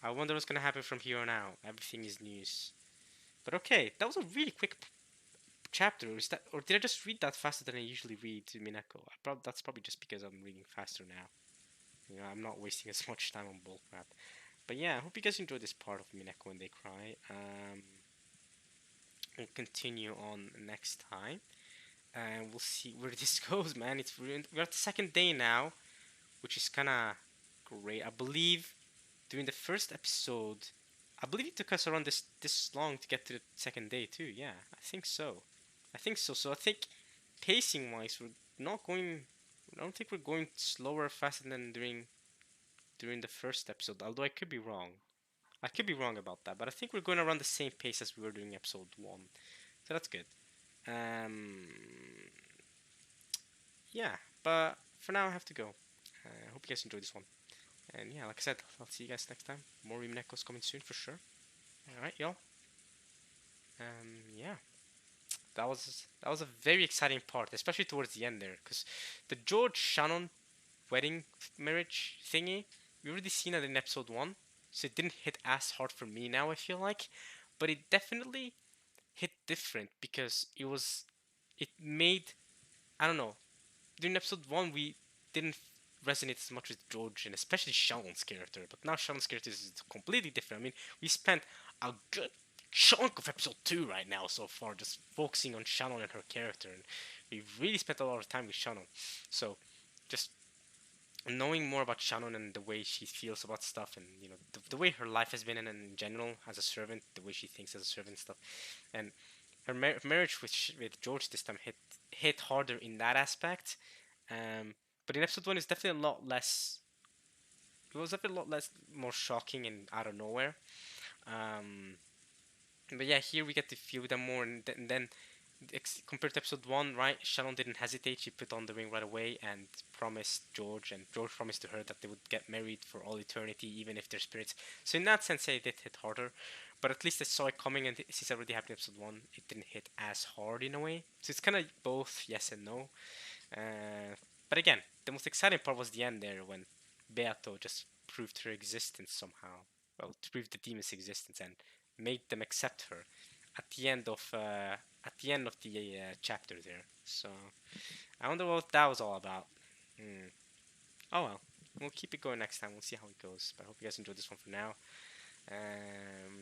S1: I wonder what's gonna happen from here on out. Everything is news. But okay, that was a really quick chapter. Or did I just read that faster than I usually read Mineko? That's probably just because I'm reading faster now. You know, I'm not wasting as much time on bullcrap. But yeah, I hope you guys enjoyed this part of Mineko when they cry. We'll continue on next time. And we'll see where this goes, man. We're at the second day now, which is kind of great. I believe during the first episode, I believe it took us around this long to get to the second day too. Yeah, I think so. So I think pacing wise, we're not going. I don't think we're going slower or faster than during the first episode. Although I could be wrong. I could be wrong about that, but I think we're going around the same pace as we were doing episode 1. So that's good. Yeah, but for now I have to go. I hope you guys enjoyed this one. And yeah, like I said, I'll see you guys next time. More Uminekos coming soon for sure. Alright, y'all. Yeah. That was a very exciting part, especially towards the end there, because the George Shannon wedding marriage thingy, we already seen it in episode 1, so it didn't hit as hard for me now, I feel like. But it definitely hit different because it made, I don't know, during episode 1 we didn't resonate as much with George and especially Shannon's character, but now Shannon's character is completely different. I mean, we spent a good chunk of episode 2 right now so far just focusing on Shannon and her character, and we really spent a lot of time with Shannon. So just knowing more about Shannon and the way she feels about stuff, and you know the way her life has been, and in general as a servant, the way she thinks as a servant stuff, and her marriage with George this time hit harder in that aspect. But in episode 1 it's definitely a lot less. It was definitely a lot less more shocking and out of nowhere. Um, but yeah, here we get to feel them more, and then compared to episode 1, right? Shannon didn't hesitate. She put on the ring right away and promised George, and George promised to her that they would get married for all eternity, even if their spirits. So in that sense, yeah, it did hit harder, but at least I saw it coming, and since it already happened in episode 1, it didn't hit as hard in a way. So it's kind of both yes and no. But again, the most exciting part was the end there when Beato just proved her existence somehow. Well, to prove the demon's existence and made them accept her at the end of the chapter there. So I wonder what that was all about. Oh well, we'll keep it going next time. We'll see how it goes. But I hope you guys enjoyed this one for now.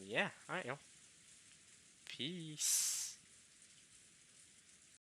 S1: Yeah, alright, yo. Peace.